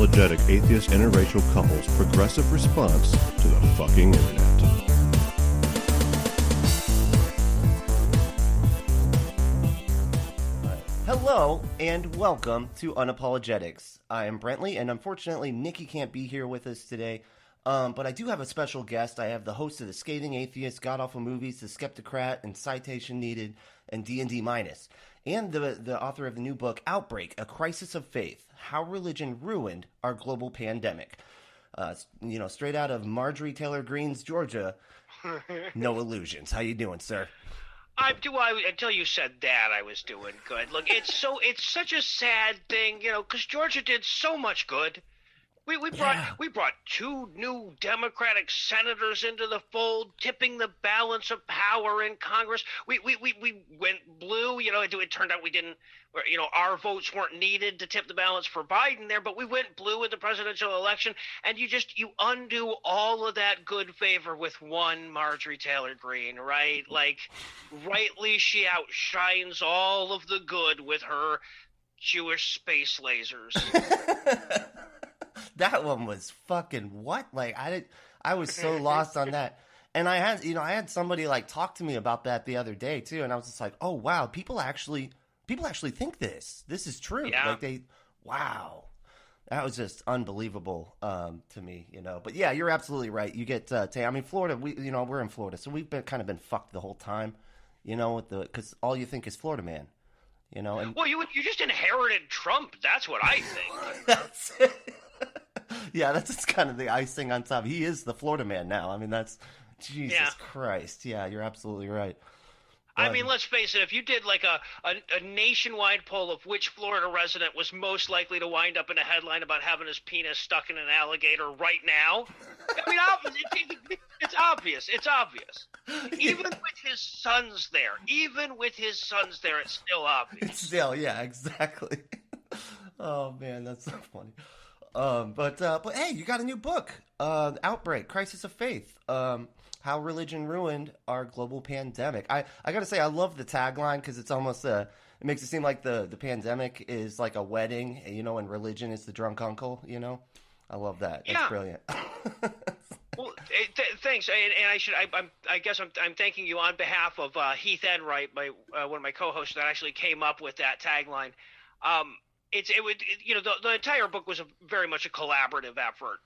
unapologetic atheist interracial couple's progressive response to the fucking internet. Hello and welcome to Unapologetics. I am Brently, and unfortunately Nikki can't be here with us today, but I do have a special guest. I have the host of The Scathing Atheist, God Awful Movies, The Skeptocrat, and Citation Needed, and D&D Minus, and the author of the new book, OutBreak, A Crisis of Faith, How Religion Ruined Our Global Pandemic. Straight out of Marjorie Taylor Greene's Georgia, Noah Lugeons. How you doing, sir? Until you said that, I was doing good. Look, it's such a sad thing, because Georgia did so much good. We brought two new Democratic senators into the fold, tipping the balance of power in Congress. We went blue. It turned out we didn't. Our votes weren't needed to tip the balance for Biden there, but we went blue in the presidential election. And you undo all of that good favor with one Marjorie Taylor Greene, right? Like, rightly, she outshines all of the good with her Jewish space lasers. That one was fucking what? Like, I was so lost on that. And I had somebody like talk to me about that the other day too, and I was just like, oh wow, people actually think this is true. Yeah. Like wow, that was just unbelievable to me, But yeah, you're absolutely right. You get Florida. We're in Florida, so we've been fucked the whole time, because all you think is Florida man, And well, you just inherited Trump. That's what I think. That's it. Yeah, that's just kind of the icing on top. He is the Florida man now. I mean, that's Jesus Christ. Yeah, you're absolutely right. I mean, let's face it. If you did like a nationwide poll of which Florida resident was most likely to wind up in a headline about having his penis stuck in an alligator right now, I mean, it's obvious. It's obvious. Even with his sons there, it's still obvious. It's still, yeah, exactly. Oh man, that's so funny. But hey, you got a new book, OutBreak, Crisis of Faith, How Religion Ruined Our Global Pandemic. I gotta say, I love the tagline because it's almost it makes it seem like the pandemic is like a wedding, and religion is the drunk uncle, I love that. That's brilliant. Well, thanks, and I guess I'm thanking you on behalf of Heath Enright, one of my co-hosts that actually came up with that tagline. The entire book was very much a collaborative effort.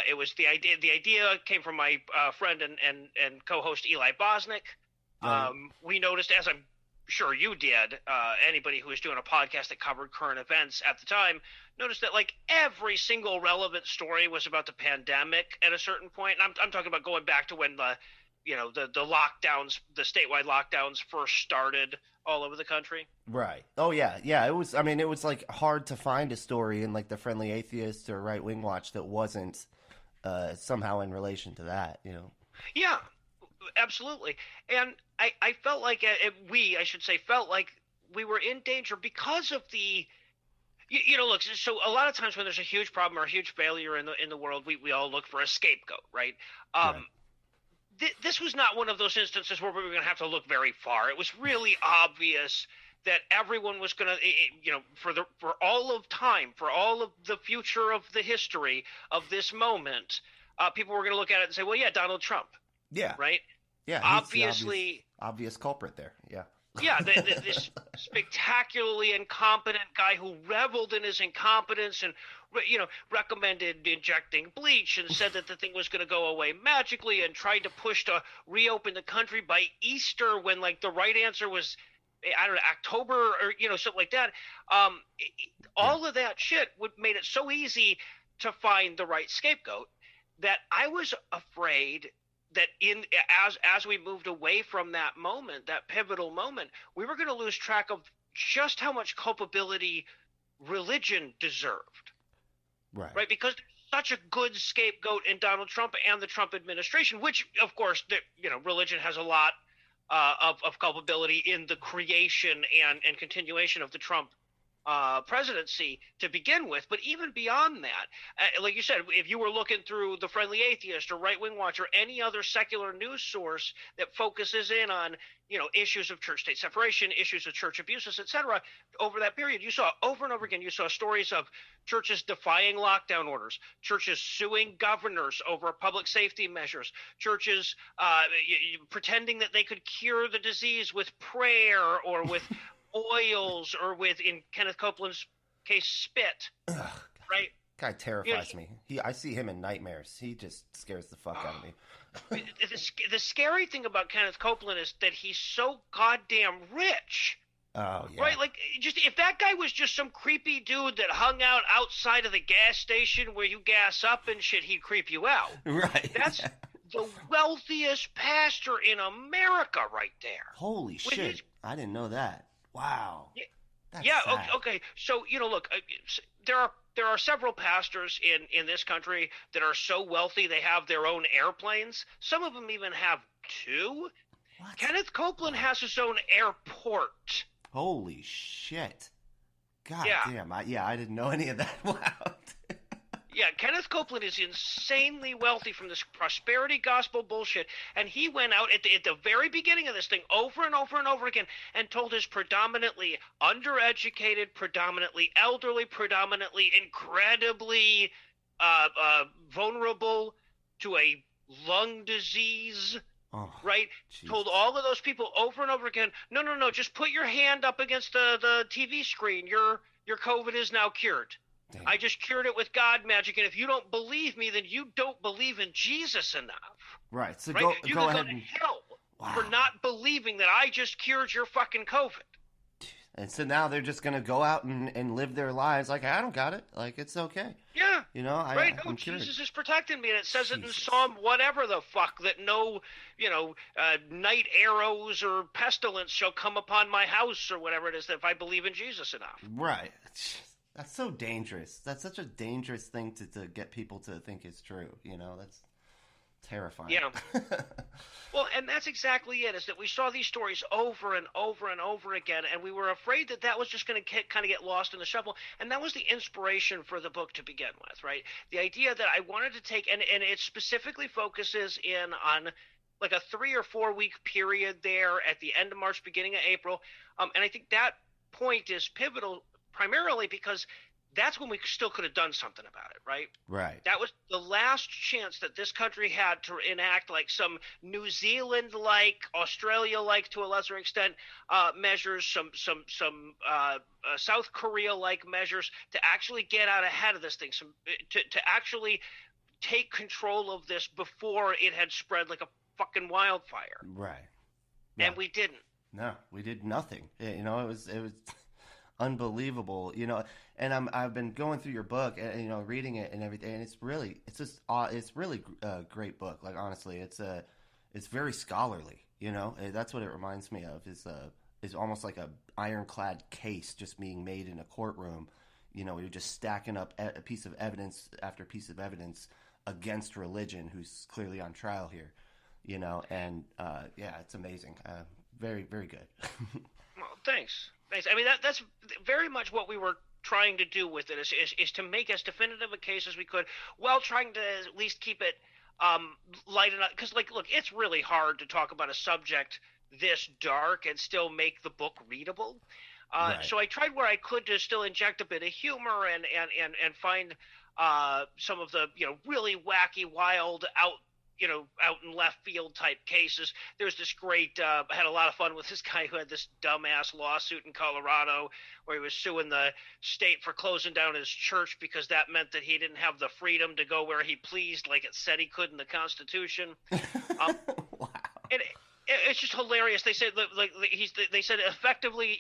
It was the idea came from my friend and co-host Eli Bosnick. Right. We noticed, as I'm sure you did, anybody who was doing a podcast that covered current events at the time noticed that like every single relevant story was about the pandemic at a certain point. And I'm talking about going back to when the lockdowns, the statewide lockdowns first started all over the country. Right. Oh yeah. Yeah. It was like hard to find a story in like the Friendly Atheist or Right Wing Watch that wasn't somehow in relation to that, Yeah, absolutely. And I felt like felt like we were in danger because of the, look, so a lot of times when there's a huge problem or a huge failure in the world, we all look for a scapegoat, right? Right. This was not one of those instances where we were going to have to look very far. It was really obvious that everyone was going to, for all of time, for all of the future of the history of this moment, people were going to look at it and say, well, yeah, Donald Trump. Yeah. Right? Yeah. Obviously. Obvious culprit there. Yeah. Yeah, this spectacularly incompetent guy who reveled in his incompetence and, recommended injecting bleach and said that the thing was going to go away magically and tried to push to reopen the country by Easter when, like, the right answer was, I don't know, October or, something like that. All of that shit made it so easy to find the right scapegoat that I was afraid that as we moved away from that moment, that pivotal moment, we were going to lose track of just how much culpability religion deserved. Right? Because there's such a good scapegoat in Donald Trump and the Trump administration, which, of course, religion has a lot of culpability in the creation and continuation of the Trump presidency to begin with. But even beyond that, like you said, if you were looking through the Friendly Atheist or Right Wing Watch or any other secular news source that focuses in on, issues of church-state separation, issues of church abuses, etc., over that period, you saw over and over again, you saw stories of churches defying lockdown orders, churches suing governors over public safety measures, churches pretending that they could cure the disease with prayer or with oils or with, in Kenneth Copeland's case, spit. Ugh, right? Guy terrifies me. I see him in nightmares. He just scares the fuck out of me. The scary thing about Kenneth Copeland is that he's so goddamn rich. Oh, yeah. Right? Like, just if that guy was just some creepy dude that hung out outside of the gas station where you gas up and shit, he'd creep you out. Right. That's the wealthiest pastor in America right there. Holy shit. I didn't know that. Wow. That's sad. Okay. So, look, there are several pastors in this country that are so wealthy they have their own airplanes. Some of them even have two. What? Kenneth Copeland has his own airport. Holy shit. God Yeah. damn. I didn't know any of that. Wow. Yeah, Kenneth Copeland is insanely wealthy from this prosperity gospel bullshit, and he went out at the very beginning of this thing over and over and over again and told his predominantly undereducated, predominantly elderly, predominantly incredibly vulnerable to a lung disease, right? Jesus. Told all of those people over and over again, no, just put your hand up against the TV screen. Your COVID is now cured. Damn. I just cured it with God magic, and if you don't believe me, then you don't believe in Jesus enough. Right. So right? You go can ahead go to and hell Wow. for not believing that I just cured your fucking COVID. And so now they're just gonna go out and live their lives like I don't got it. Like it's okay. Yeah. Right? I'm Jesus cured. is protecting me, and it says it in Jesus. Psalm whatever the fuck that no, night arrows or pestilence shall come upon my house or whatever it is, that if I believe in Jesus enough. Right. That's so dangerous. That's such a dangerous thing to get people to think is true. That's terrifying. Yeah. Well, and that's exactly it, is that we saw these stories over and over and over again, and we were afraid that was just going to kind of get lost in the shuffle, and that was the inspiration for the book to begin with, right? The idea that I wanted to take, and it specifically focuses in on like a 3 or 4 week period there at the end of March, beginning of April, and I think that point is pivotal primarily because that's when we still could have done something about it, right? Right. That was the last chance that this country had to enact like some New Zealand-like, Australia-like to a lesser extent measures, some South Korea-like measures to actually get out ahead of this thing, to actually take control of this before it had spread like a fucking wildfire. Right. And we didn't. No, we did nothing. It was unbelievable. And I've been going through your book and reading it and everything, and it's really a great book. Like honestly, it's very scholarly. That's what it reminds me of. Is almost like a ironclad case just being made in a courtroom. You're just stacking up a piece of evidence after piece of evidence against religion, who's clearly on trial here. And it's amazing. Very, very good. Well, thanks. I mean, that's very much what we were trying to do with it, is to make as definitive a case as we could, while trying to at least keep it light enough. Because, look, it's really hard to talk about a subject this dark and still make the book readable. Right. So I tried where I could to still inject a bit of humor and find some of the really wacky, wild, out in left field type cases. There's this great, I had a lot of fun with this guy who had this dumbass lawsuit in Colorado where he was suing the state for closing down his church because that meant that he didn't have the freedom to go where he pleased, like it said he could in the Constitution. Wow. And it's just hilarious. They said effectively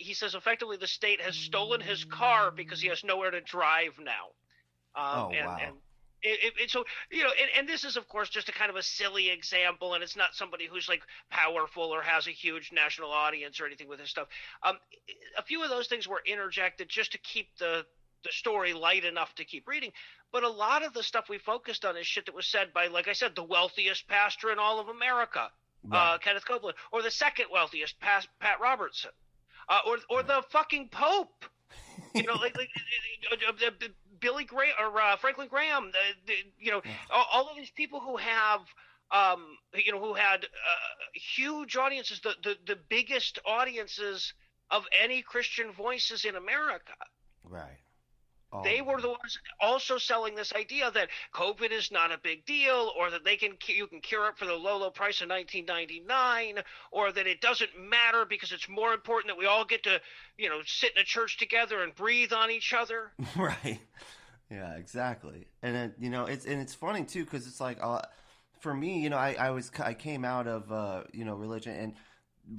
the state has stolen his car because he has nowhere to drive now. Wow. So and this is of course just a kind of a silly example, and it's not somebody who's like powerful or has a huge national audience or anything with this stuff. A few of those things were interjected just to keep the story light enough to keep reading, but a lot of the stuff we focused on is shit that was said by, like I said, the wealthiest pastor in all of America, Right. Kenneth Copeland, or the second wealthiest, Pat Robertson, or the fucking Pope. Billy Graham or Franklin Graham. All of these people who have who had huge audiences, the biggest audiences of any Christian voices in America. Right. They were the ones also selling this idea that COVID is not a big deal, or that you can cure it for the low price of $19.99, or that it doesn't matter because it's more important that we all get to, sit in a church together and breathe on each other. Right. Yeah, exactly. And then, it's funny too, because it's like, for me, I came out of religion, and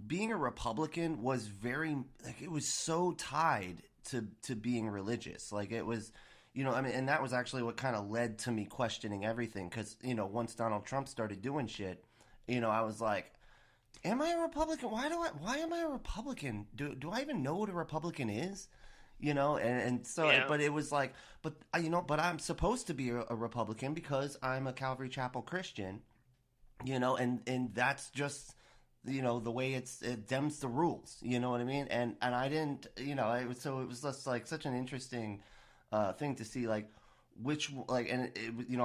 being a Republican was very, like, it was so tied to being religious. Like, it was, and that was actually what kind of led to me questioning everything. Because, once Donald Trump started doing shit, I was like, am I a Republican? Why am I a Republican? Do I even know what a Republican is? But it was like, but I'm supposed to be a Republican because I'm a Calvary Chapel Christian, and that's just, the way it dems the rules, you know what I mean? And I didn't, it was just like such an interesting thing to see, like, I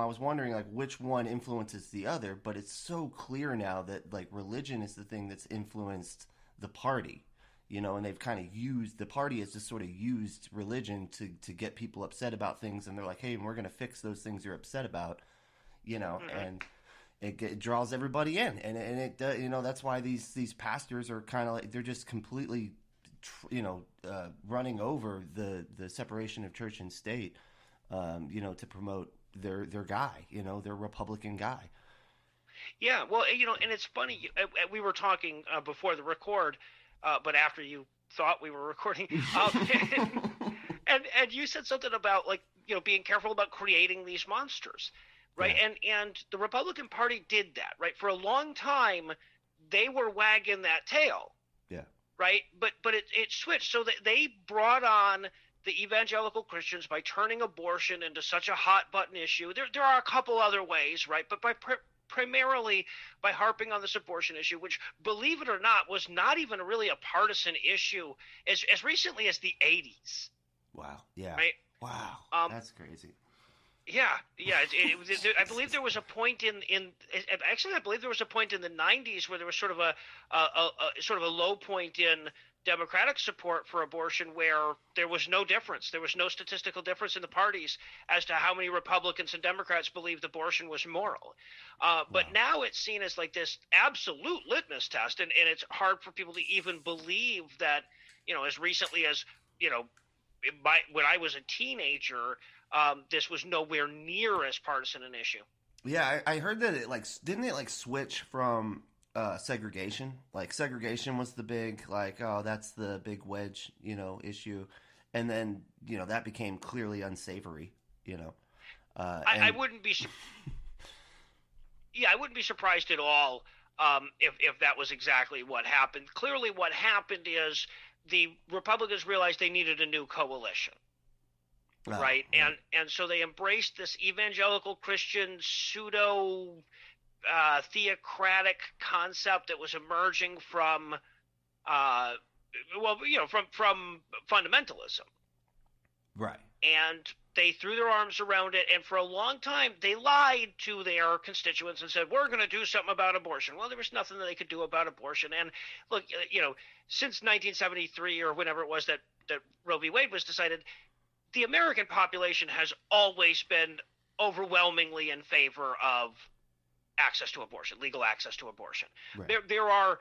was wondering, like, which one influences the other, but it's so clear now that, like, religion is the thing that's influenced the party, and they've kind of used, the party has just sort of used religion to get people upset about things, and they're like, hey, we're going to fix those things you're upset about, and it draws everybody in, and it that's why these pastors are kind of like, they're just completely running over the separation of church and state, to promote their guy, their Republican guy. Yeah, well, and it's funny, we were talking before the record, but after you thought we were recording, and you said something about, like, being careful about creating these monsters. Right. Yeah. And the Republican Party did that. Right. For a long time, they were wagging that tail. Yeah. Right. But it switched. So that they brought on the evangelical Christians by turning abortion into such a hot button issue. There are a couple other ways. Right. But primarily by harping on this abortion issue, which, believe it or not, was not even really a partisan issue as recently as the 80s. Wow. Yeah. Right. Wow. That's crazy. Yeah. I believe there was a point I believe there was a point in the 90s where there was sort of a low point in Democratic support for abortion, where there was no difference. There was no statistical difference in the parties as to how many Republicans and Democrats believed abortion was moral. But now it's seen as like this absolute litmus test, and it's hard for people to even believe that, as recently as, when I was a teenager, this was nowhere near as partisan an issue. Yeah, I heard that didn't it switch from segregation? Like, segregation was the big, that's the big wedge, issue, and then that became clearly unsavory. I wouldn't be. I wouldn't be surprised at all if that was exactly what happened. Clearly, what happened is the Republicans realized they needed a new coalition. Right. And so they embraced this evangelical Christian pseudo theocratic concept that was emerging from from fundamentalism. Right. And they threw their arms around it, and for a long time they lied to their constituents and said, we're going to do something about abortion. Well, there was nothing that they could do about abortion. And look, since 1973 or whenever it was that Roe v. Wade was decided, the American population has always been overwhelmingly in favor of access to abortion, legal access to abortion. Right. There are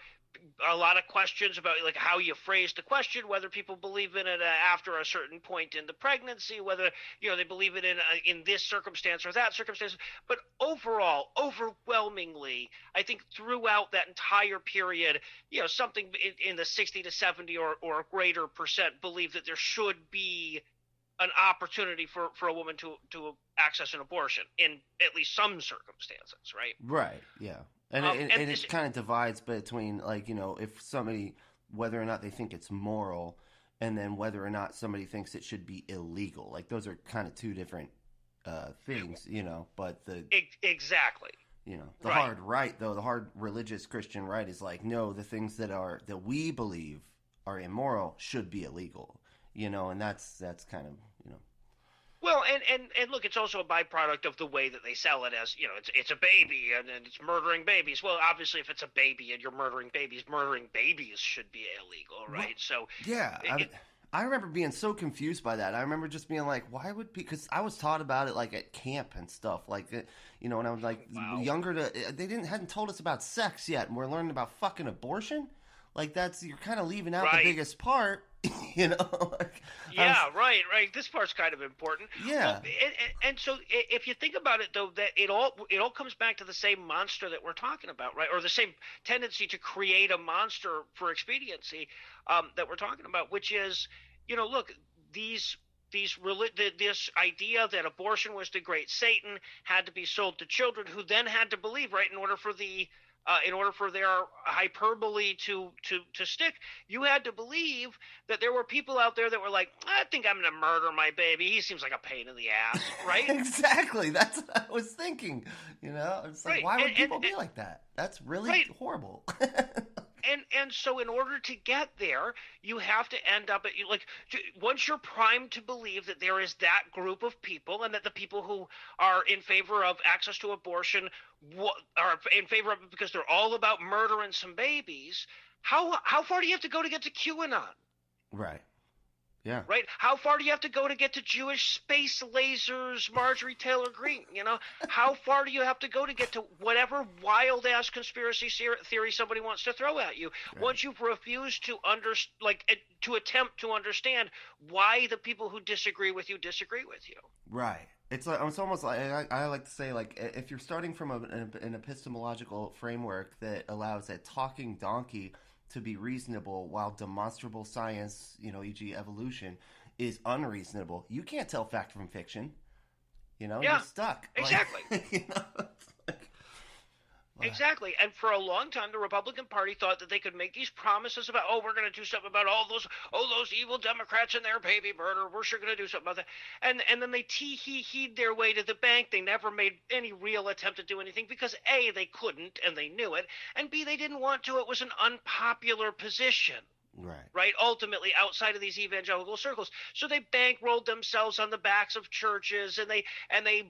a lot of questions about, like, how you phrase the question, whether people believe in it after a certain point in the pregnancy, whether they believe it in this circumstance or that circumstance. But overall, overwhelmingly, I think throughout that entire period, something in the 60 to 70 or greater percent believe that there should be an opportunity for a woman to access an abortion in at least some circumstances, right? Right. Yeah. And it kind of divides between, like, if somebody, whether or not they think it's moral, and then whether or not somebody thinks it should be illegal. Like, those are kind of two different things, but exactly. The hard right, though, the hard religious Christian right is like, no, the things that we believe are immoral should be illegal. and that's kind of, Well, and look, it's also a byproduct of the way that they sell it as, it's a baby and it's murdering babies. Well, obviously, if it's a baby and you're murdering babies should be illegal, right? Well, So yeah, I remember being so confused by that. I remember just being like, why would because I was taught about it like at camp and stuff, like when I was like younger. They hadn't told us about sex yet, and we're learning about fucking abortion. Like you're kind of leaving out the biggest part, Yeah, right. This part's kind of important. Yeah. Well, and so if you think about it, though, that it all comes back to the same monster that we're talking about, right? Or the same tendency to create a monster for expediency that we're talking about, which is, look, this idea that abortion was the great Satan had to be sold to children who then had to believe, right, in order for their hyperbole to stick, you had to believe that there were people out there that were like, I think I'm going to murder my baby. He seems like a pain in the ass, right? Exactly. That's what I was thinking. It's like, why would people be like that? That's really horrible. And so in order to get there, you have to end up at once you're primed to believe that there is that group of people and that the people who are in favor of access to abortion are in favor of it because they're all about murdering some babies, how far do you have to go to get to QAnon? Right. Yeah. Right? How far do you have to go to get to Jewish space lasers, Marjorie Taylor Greene? How far do you have to go to get to whatever wild-ass conspiracy theory somebody wants to throw at you? Right. Once you've refused to to attempt to understand why the people who disagree with you. Right. It's almost like I like to say, like, if you're starting from an epistemological framework that allows a talking donkey to be reasonable while demonstrable science, e.g. evolution, is unreasonable, you can't tell fact from fiction. You're stuck. Exactly. Exactly. And for a long time, the Republican Party thought that they could make these promises about, we're going to do something about all those evil Democrats and their baby murder. We're sure going to do something about that. And then they tee-hee-heed their way to the bank. They never made any real attempt to do anything because A, they couldn't and they knew it, and B, they didn't want to. It was an unpopular position. Right. Ultimately, outside of these evangelical circles, so they bankrolled themselves on the backs of churches, and they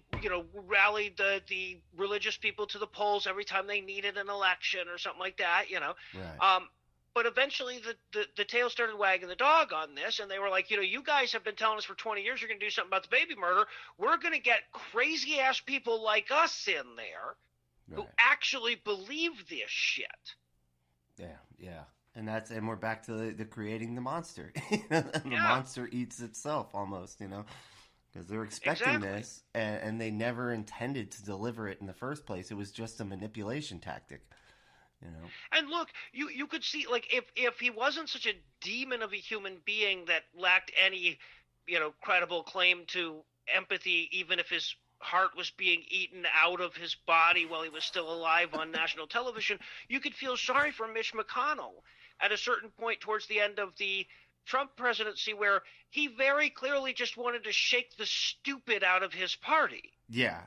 rallied the religious people to the polls every time they needed an election or something like that. Right. But eventually, the tail started wagging the dog on this, and they were like, you guys have been telling us for 20 years you're going to do something about the baby murder. We're going to get crazy ass people like us in there who actually believe this shit. Yeah. And we're back to the creating the monster. The monster eats itself almost, because they're expecting this, and they never intended to deliver it in the first place. It was just a manipulation tactic, And look, you could see, like, if he wasn't such a demon of a human being that lacked any, credible claim to empathy, even if his heart was being eaten out of his body while he was still alive on national television, you could feel sorry for Mitch McConnell at a certain point towards the end of the Trump presidency, where he very clearly just wanted to shake the stupid out of his party. Yeah.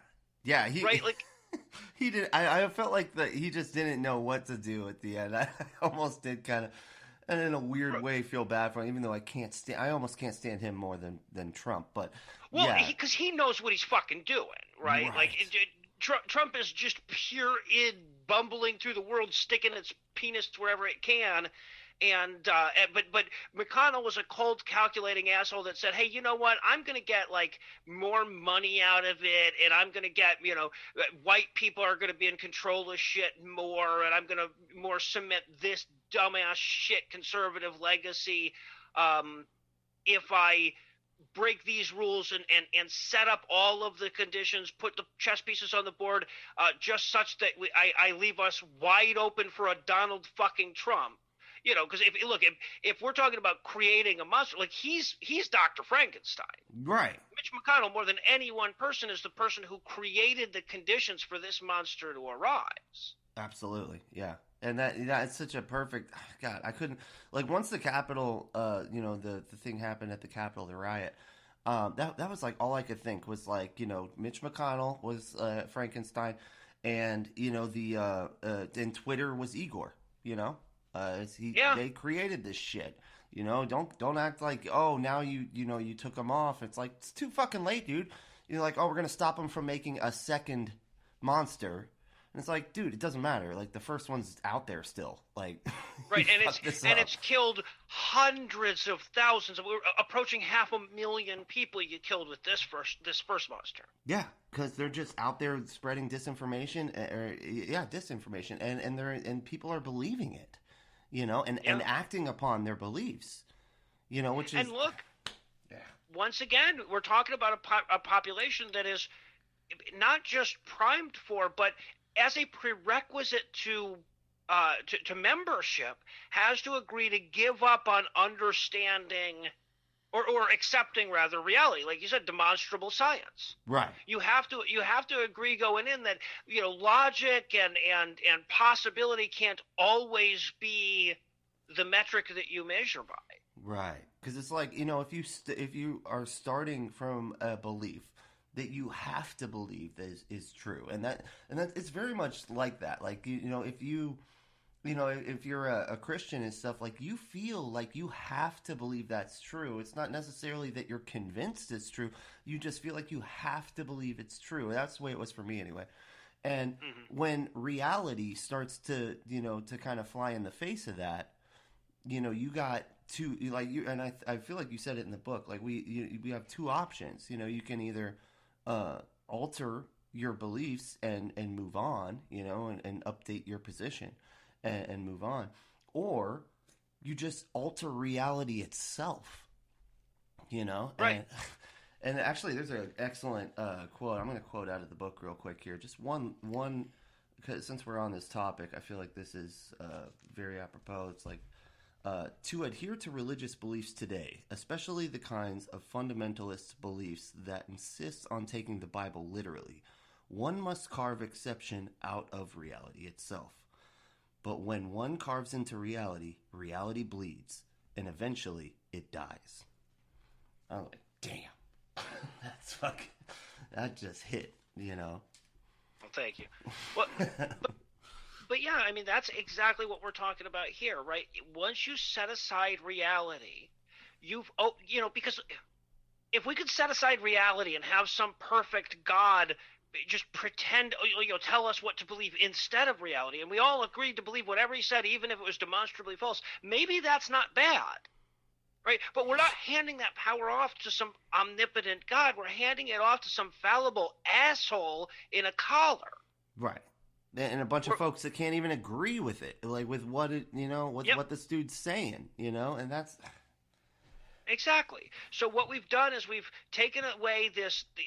He did. I felt like that he just didn't know what to do at the end. I almost did kind of, and in a weird way, feel bad for him, even though I almost can't stand him more than Trump. But because he knows what he's fucking doing, right? Like Trump is just pure id bumbling through the world, sticking its penis wherever it can. But McConnell was a cold, calculating asshole that said, hey, you know what? I'm going to get like more money out of it, and I'm going to get, white people are going to be in control of shit more, and I'm going to more cement this dumbass shit conservative legacy if I break these rules and set up all of the conditions, put the chess pieces on the board just such that I leave us wide open for a Donald fucking Trump. Because if we're talking about creating a monster, like he's Dr. Frankenstein. Right. Mitch McConnell, more than any one person, is the person who created the conditions for this monster to arise. Absolutely. Yeah. And that's such a perfect, God, I couldn't, like, once the Capitol, the thing happened at the Capitol, the riot, that was like all I could think was like, Mitch McConnell was Frankenstein, and, and Twitter was Igor, they created this shit, You know, don't act like, oh, now you took them off. It's like, it's too fucking late, dude. You're like, oh, we're gonna stop them from making a second monster. And it's like, dude, it doesn't matter. Like, the first one's out there still. Like, right, and it's killed hundreds of thousands. We're approaching 500,000 people you killed with this first monster. Yeah, because they're just out there spreading disinformation, disinformation, and people are believing it, you know, and acting upon their beliefs, you know, which is. And look, once again, we're talking about a population that is not just primed for, but as a prerequisite to membership, has to agree to give up on understanding or accepting rather reality, like you said, demonstrable science. Right. You have to agree going in that, you know, logic and possibility can't always be the metric that you measure by. Right. Because it's like, you know, if you are starting from a belief that you have to believe is true, and that it's very much like that. Like, you know, if you're a Christian and stuff, like, you feel like you have to believe that's true. It's not necessarily that you're convinced it's true. You just feel like you have to believe it's true. That's the way it was for me anyway. And when reality starts to, you know, to kind of fly in the face of that, you know, you got two, like, you, and I feel like you said it in the book, like, we have two options. You know, you can either alter your beliefs and move on, you know, and update your position and move on, or you just alter reality itself, you know. Right. And actually, there's an excellent quote. I'm going to quote out of the book real quick here. Just one, because since we're on this topic, I feel like this is very apropos. It's like, to adhere to religious beliefs today, especially the kinds of fundamentalist beliefs that insist on taking the Bible literally, one must carve exception out of reality itself. But when one carves into reality, reality bleeds, and eventually it dies. I'm like, damn. That just hit, you know. Well, thank you. Well, but yeah, I mean, that's exactly what we're talking about here, right? Once you set aside reality, because if we could set aside reality and have some perfect God just pretend, you know, tell us what to believe instead of reality, and we all agreed to believe whatever he said, even if it was demonstrably false, maybe that's not bad, right? But we're not handing that power off to some omnipotent God. We're handing it off to some fallible asshole in a collar. Right. And a bunch of folks that can't even agree with it, like with what it, you know, with what this dude's saying, you know, and that's exactly. So what we've done is we've taken away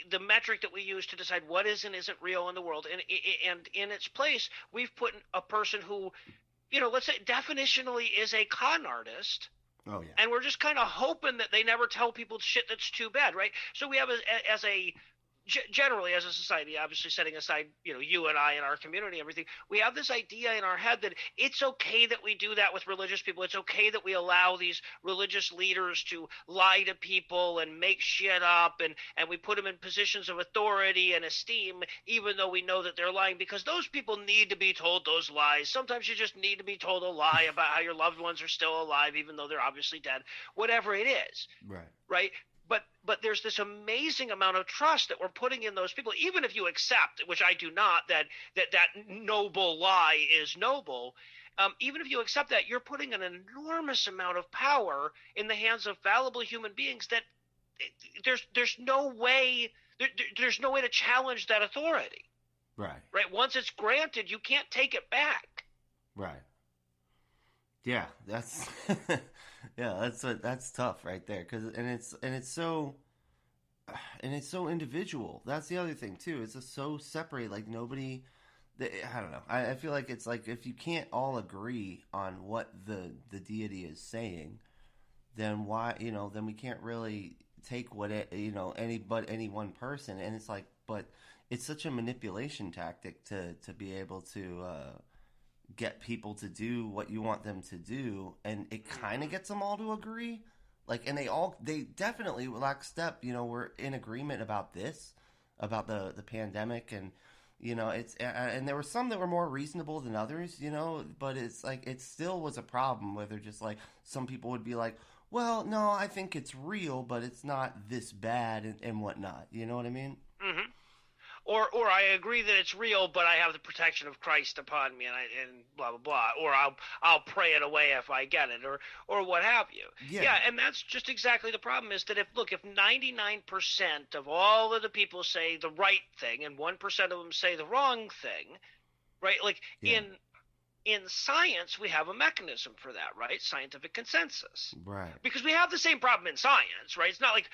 the metric that we use to decide what is and isn't real in the world, and in its place we've put a person who, you know, let's say definitionally is a con artist. Oh yeah. And we're just kind of hoping that they never tell people shit that's too bad, right? So we have generally as a society, obviously setting aside, you know, you and I and our community and everything, we have this idea in our head that it's okay that we do that with religious people. It's okay that we allow these religious leaders to lie to people and make shit up, and we put them in positions of authority and esteem, even though we know that they're lying, because those people need to be told those lies. Sometimes you just need to be told a lie about how your loved ones are still alive, even though they're obviously dead, whatever it is. Right? But there's this amazing amount of trust that we're putting in those people, even if you accept, which I do not, that noble lie is noble. Even if you accept that, you're putting an enormous amount of power in the hands of fallible human beings that there's no way to challenge that authority. Right. Once it's granted, you can't take it back. Right. Yeah, that's that's tough right there, and it's so individual. That's the other thing too. It's just so separate. Like nobody, I don't know. I feel like it's like if you can't all agree on what the deity is saying, then why, you know, then we can't really take what any one person. And it's like, but it's such a manipulation tactic to be able to get people to do what you want them to do, and it kind of gets them all to agree. Like, and they definitely lockstep, you know, we're in agreement about this, about the pandemic, and you know, it's and there were some that were more reasonable than others, you know, but it's like it still was a problem where they're just like, some people would be like, well, no, I think it's real, but it's not this bad and whatnot. You know what I mean? Hmm. Or I agree that it's real, but I have the protection of Christ upon me, and blah blah blah. Or I'll pray it away if I get it, or what have you. Yeah. Yeah, and that's just exactly the problem. Is that if 99% of all of the people say the right thing and 1% of them say the wrong thing, right? Like Yeah. in science, we have a mechanism for that, right? Scientific consensus. Right. Because we have the same problem in science, right? It's not like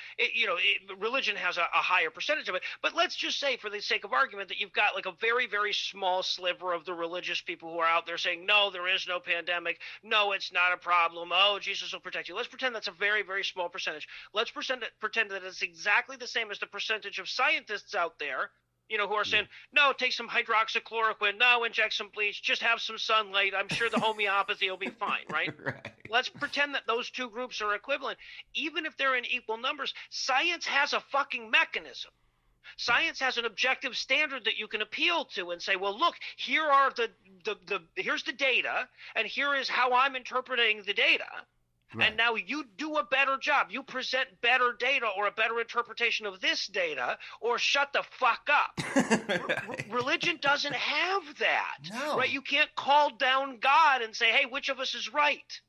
religion has a higher percentage of it. But let's just say, for the sake of argument, that you've got like a very, very small sliver of the religious people who are out there saying, no, there is no pandemic. No, it's not a problem. Oh, Jesus will protect you. Let's pretend that's a very, very small percentage. Let's pretend that it's exactly the same as the percentage of scientists out there, who are saying, no, take some hydroxychloroquine, no, inject some bleach, just have some sunlight. I'm sure the homeopathy will be fine, right? Right. Let's pretend that those two groups are equivalent. Even if they're in equal numbers, science has a fucking mechanism. Science has an objective standard that you can appeal to and say, well, look, here's the data, and here is how I'm interpreting the data. Right. And now you do a better job. You present better data or a better interpretation of this data, or shut the fuck up. Right. Religion doesn't have that. No. Right? You can't call down God and say, hey, which of us is right?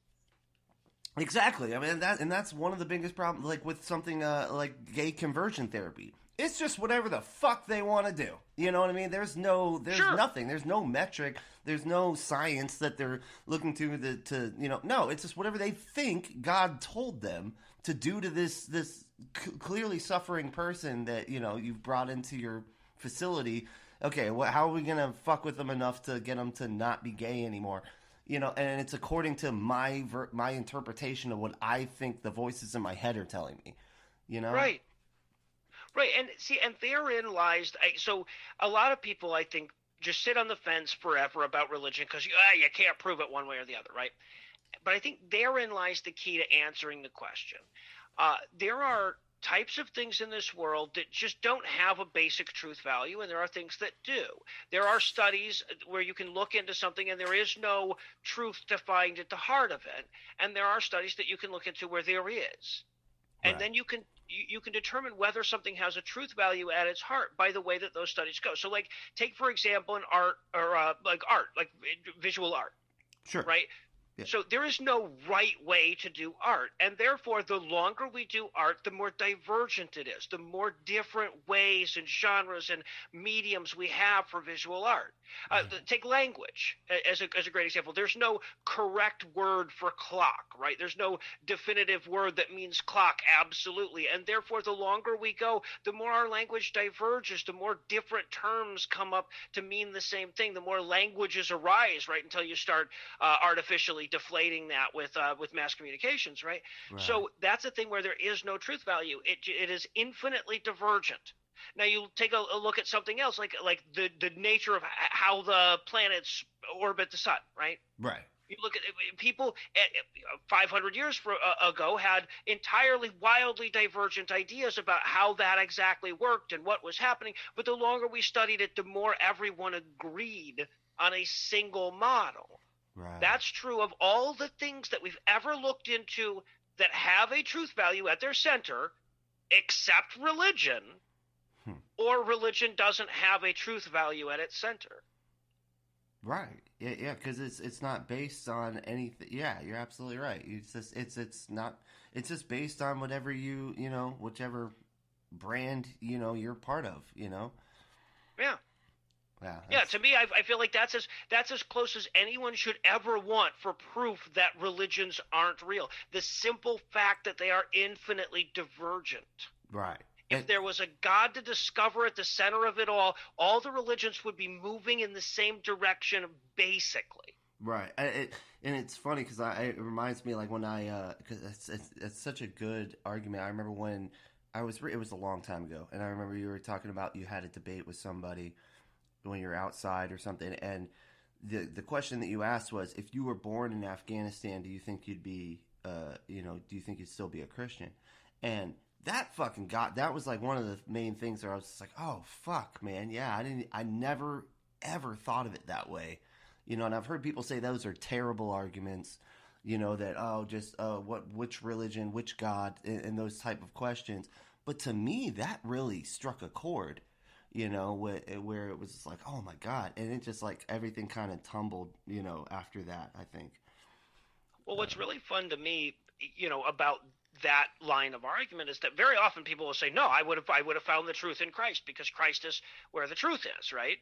Exactly. I mean, that's one of the biggest problems, like with something like gay conversion therapy. It's just whatever the fuck they want to do. You know what I mean? There's Sure. nothing. There's no metric. There's no science that they're looking to no, it's just whatever they think God told them to do to this clearly suffering person that, you've brought into your facility. Okay, how are we going to fuck with them enough to get them to not be gay anymore? And it's according to my interpretation of what I think the voices in my head are telling me. Right. Right, and see, and therein lies. So a lot of people, I think, just sit on the fence forever about religion because you can't prove it one way or the other, right? But I think therein lies the key to answering the question. There are types of things in this world that just don't have a basic truth value, and there are things that do. There are studies where you can look into something and there is no truth defined at the heart of it, and there are studies that you can look into where there is. And Right. then you can determine whether something has a truth value at its heart by the way that those studies go. So, like, take for example an art or like visual art, Sure. right? Yeah. So there is no right way to do art, and therefore the longer we do art, the more divergent it is, the more different ways and genres and mediums we have for visual art. Take language as a great example. There's no correct word for clock, right? There's no definitive word that means clock, absolutely. And therefore, the longer we go, the more our language diverges, the more different terms come up to mean the same thing, the more languages arise, right? Until you start artificially deflating that with mass communications, right? So that's a thing where there is no truth value. It is infinitely divergent. Now you take a look at something else, like the nature of how the planets orbit the sun, right? Right. You look at people 500 years ago had entirely wildly divergent ideas about how that exactly worked and what was happening. But the longer we studied it, the more everyone agreed on a single model. Right. That's true of all the things that we've ever looked into that have a truth value at their center, except religion. Or religion doesn't have a truth value at its center. Right. Yeah. Because it's not based on anything. Yeah, you're absolutely right. It's just based on whatever whichever brand you're part of. Yeah. Yeah. Yeah. To me, I feel like that's as close as anyone should ever want for proof that religions aren't real. The simple fact that they are infinitely divergent. Right. If there was a God to discover at the center of it all the religions would be moving in the same direction, basically. Right. And it's funny because it reminds me, like, when because it's such a good argument. I remember when it was a long time ago, and I remember you were talking about you had a debate with somebody when you're outside or something, and the question that you asked was, if you were born in Afghanistan, do you think you'd be, do you think you'd still be a Christian? And that was like one of the main things where I was just like, oh fuck, man, yeah, I never ever thought of it that way, and I've heard people say those are terrible arguments, which religion, which God, and those type of questions. But to me, that really struck a chord, where it was just like, oh my God. And it just like everything kind of tumbled, after that, I think. Well, what's really fun to me, about that line of argument is that very often people will say, no, I would have found the truth in Christ because Christ is where the truth is, right?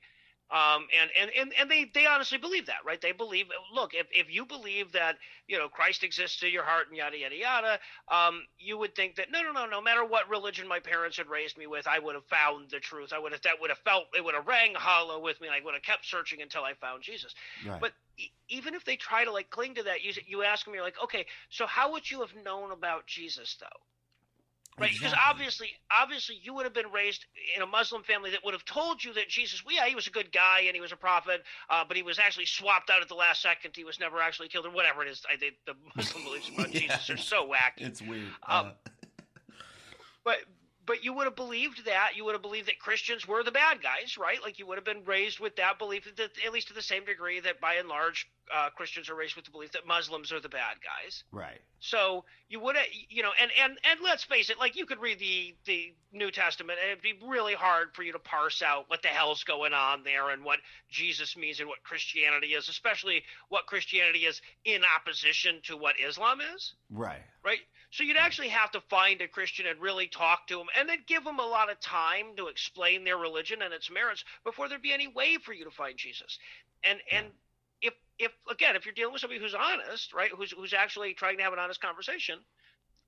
And they honestly believe that, right? They believe, look, if you believe that, Christ exists in your heart and yada, yada, yada, you would think that, no matter what religion my parents had raised me with, I would have found the truth. It would have rang hollow with me. And I would have kept searching until I found Jesus. Right. But even if they try to like cling to that, you ask them, you're like, okay, so how would you have known about Jesus though? Right, Exactly. because obviously, you would have been raised in a Muslim family that would have told you that Jesus, well, yeah, he was a good guy and he was a prophet, but he was actually swapped out at the last second. He was never actually killed, or whatever it is. The Muslim beliefs about Jesus are so wacky. It's weird. But you would have believed that. You would have believed that Christians were the bad guys, right? Like you would have been raised with that belief, that at least to the same degree that by and large Christians are raised with the belief that Muslims are the bad guys. Right. So you would have, and let's face it, like you could read the New Testament and it'd be really hard for you to parse out what the hell's going on there and what Jesus means and what Christianity is, especially what Christianity is in opposition to what Islam is. Right. Right. So you'd actually have to find a Christian and really talk to them and then give them a lot of time to explain their religion and its merits before there'd be any way for you to find Jesus. And if you're dealing with somebody who's honest, right, who's actually trying to have an honest conversation,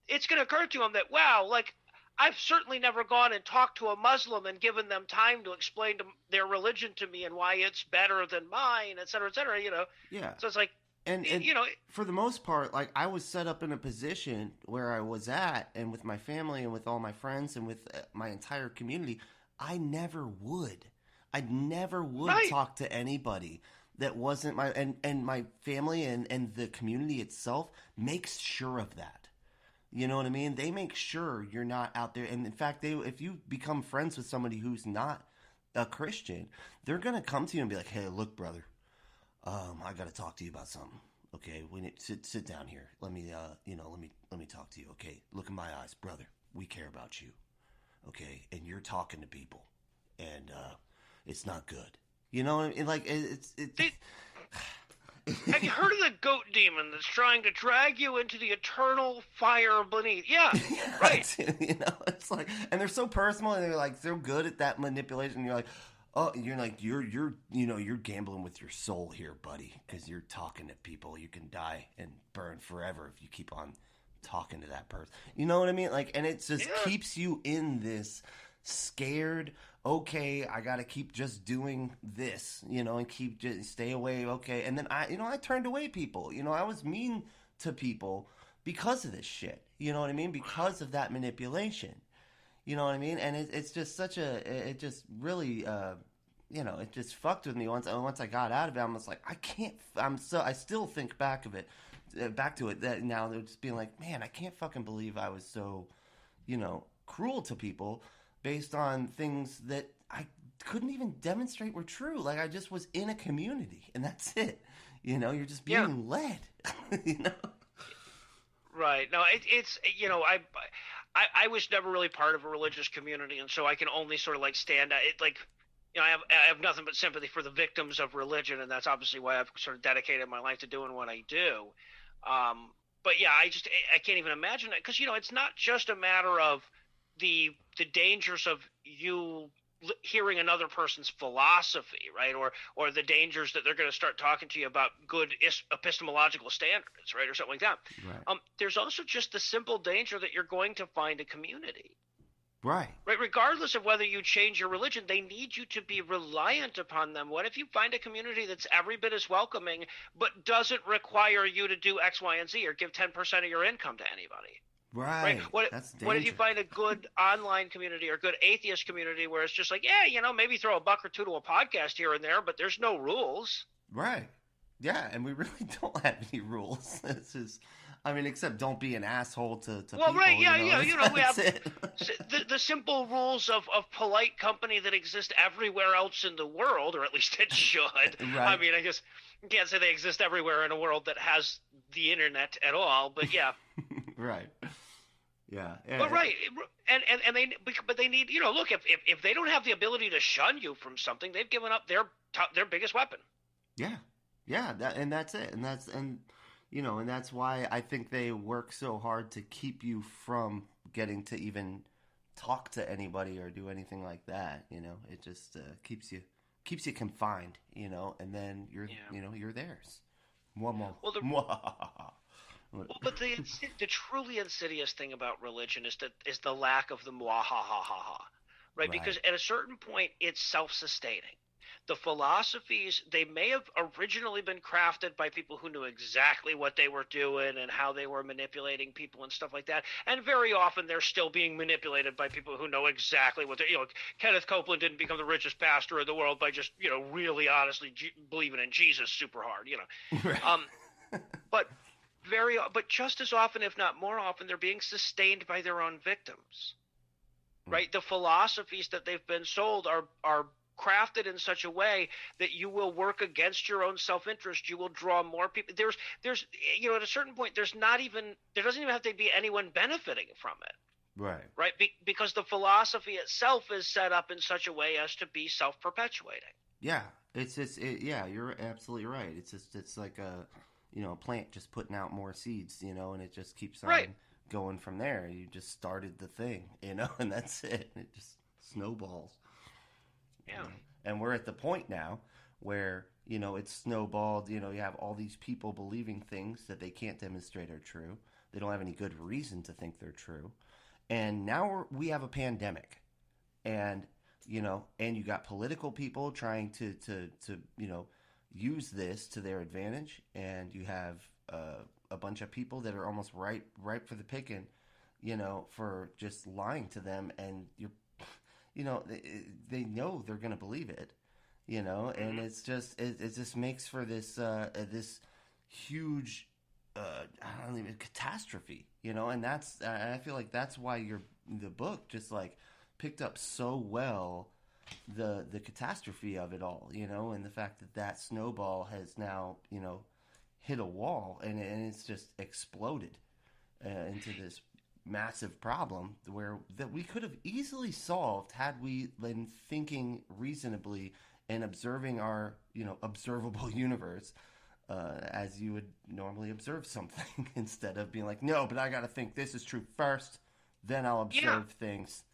it's going to occur to them that, wow, like I've certainly never gone and talked to a Muslim and given them time to explain their religion to me and why it's better than mine, et cetera, Yeah. So it's like, And for the most part, like I was set up in a position where I was at, and with my family, and with all my friends, and with my entire community, I'd never would Right. talk to anybody that wasn't and my family and the community itself makes sure of that. You know what I mean? They make sure you're not out there. And in fact, if you become friends with somebody who's not a Christian, they're gonna come to you and be like, "Hey, look, brother. I got to talk to you about something. Okay, we need sit down here. Let me talk to you. Okay, look in my eyes, brother. We care about you. Okay, and you're talking to people, and it's not good. You know what I mean? Like it's. Have you heard of the goat demon that's trying to drag you into the eternal fire beneath? Yeah, right. It's like, and they're so personal, and they're like so good at that manipulation. And you're like. Oh, you're like you're gambling with your soul here, buddy, because you're talking to people. You can die and burn forever if you keep on talking to that person. You know what I mean? Like, and it just keeps you in this scared. Okay, I got to keep just doing this, and keep just stay away. Okay, and then I turned away people. I was mean to people because of this shit. You know what I mean? Because of that manipulation. You know what I mean? And it's just it just really, it just fucked with me once I got out of it. I'm just like, I still think back to it that now they're just being like, man, I can't fucking believe I was so, cruel to people based on things that I couldn't even demonstrate were true. Like I just was in a community and that's it. You're just being led, Right. No, it's I was never really part of a religious community, and so I can only sort of like stand at it. Like, I have nothing but sympathy for the victims of religion, and that's obviously why I've sort of dedicated my life to doing what I do. But yeah, I can't even imagine it because it's not just a matter of the dangers of you hearing another person's philosophy, right? Or the dangers that they're going to start talking to you about good epistemological standards, right? Or something like that. Right. There's also just the simple danger that you're going to find a community. Right. Right. Regardless of whether you change your religion, they need you to be reliant upon them. What if you find a community that's every bit as welcoming, but doesn't require you to do X, Y, and Z or give 10% of your income to anybody? Right. What if you find a good online community or good atheist community where it's just like, maybe throw $1 or $2 to a podcast here and there, but there's no rules. Right. Yeah, and we really don't have any rules. This is, except don't be an asshole to people. Right, yeah. We have it. the simple rules of polite company that exist everywhere else in the world, or at least it should. Right. I guess you can't say they exist everywhere in a world that has the internet at all. But yeah. Right. Yeah. But right, and they need, look, if they don't have the ability to shun you from something, they've given up their biggest weapon. Yeah. Yeah, and that's it. And that's why I think they work so hard to keep you from getting to even talk to anybody or do anything like that. It just keeps you confined. And then you're theirs. Well, but the truly insidious thing about religion is the lack of the mwahahaha, right? Because at a certain point, it's self-sustaining. The philosophies, they may have originally been crafted by people who knew exactly what they were doing and how they were manipulating people and stuff like that. And very often they're still being manipulated by people who know exactly what they're, Kenneth Copeland didn't become the richest pastor in the world by just, really honestly believing in Jesus super hard, Right. But just as often, if not more often, they're being sustained by their own victims, right? The philosophies that they've been sold are crafted in such a way that you will work against your own self-interest. You will draw more people. There's at a certain point, there doesn't even have to be anyone benefiting from it. Right. Because the philosophy itself is set up in such a way as to be self-perpetuating. Yeah. It's just, you're absolutely right. It's like a plant just putting out more seeds, and it just keeps on going from there. You just started the thing, and that's it. It just snowballs. Yeah. And we're at the point now where, it's snowballed. You have all these people believing things that they can't demonstrate are true. They don't have any good reason to think they're true. And now we have a pandemic. And, and you got political people trying to use this to their advantage. And you have a bunch of people that are almost ripe for the picking, for just lying to them. And they know they're going to believe it, and it's just, it just makes for this huge, catastrophe, and I feel like that's why the book just like picked up so well the catastrophe of it all, and the fact that snowball has now, hit a wall and it's just exploded into this massive problem that we could have easily solved had we been thinking reasonably and observing our observable universe as you would normally observe something instead of being like, no, but I gotta think this is true first, then I'll observe things.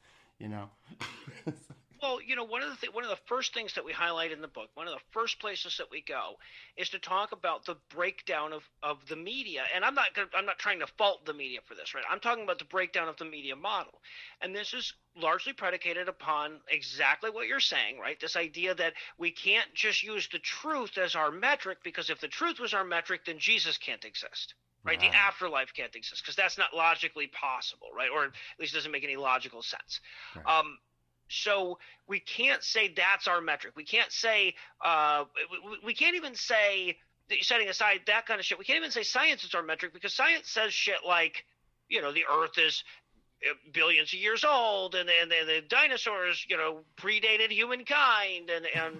Well, one of the first things that we highlight in the book, one of the first places that we go, is to talk about the breakdown of the media. And I'm not trying to fault the media for this, right? I'm talking about the breakdown of the media model, and this is largely predicated upon exactly what you're saying, right? This idea that we can't just use the truth as our metric, because if the truth was our metric, then Jesus can't exist. Right? The afterlife can't exist because that's not logically possible, right? Or at least doesn't make any logical sense. Right. So we can't say that's our metric. We can't say we can't even say, setting aside that kind of shit, we can't even say science is our metric, because science says shit like, the Earth is billions of years old, and the dinosaurs, predated humankind, and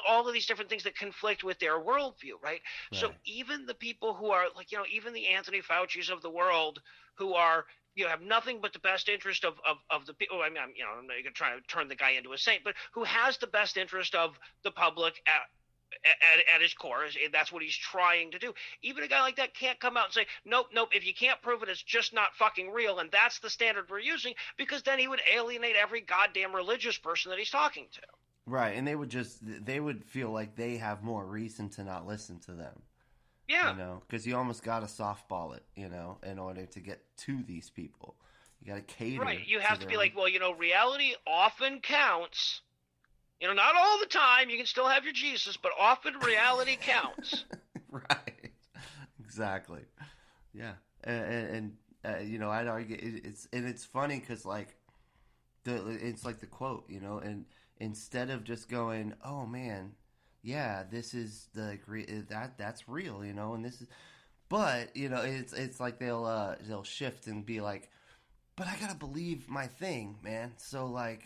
all of these different things that conflict with their worldview, right? So even the people who are like, even the Anthony Fauci's of the world, who are, have nothing but the best interest of the people. I mean, I'm not going to try to turn the guy into a saint, but who has the best interest of the public at his core. That's what he's trying to do. Even a guy like that can't come out and say, nope, if you can't prove it, it's just not fucking real, and that's the standard we're using, because then he would alienate every goddamn religious person that he's talking to. Right, and they would feel like they have more reason to not listen to them. Yeah. Because you almost got to softball it, in order to get to these people. You got to cater. Right, you have to be like, well, reality often counts. Not all the time. You can still have your Jesus, but often reality counts. Right. Exactly. Yeah. And I'd argue it's funny because it's like the quote, and instead of just going, oh man, yeah, this is that's real, and this is, but it's like they'll shift and be like, but I gotta believe my thing, man. So I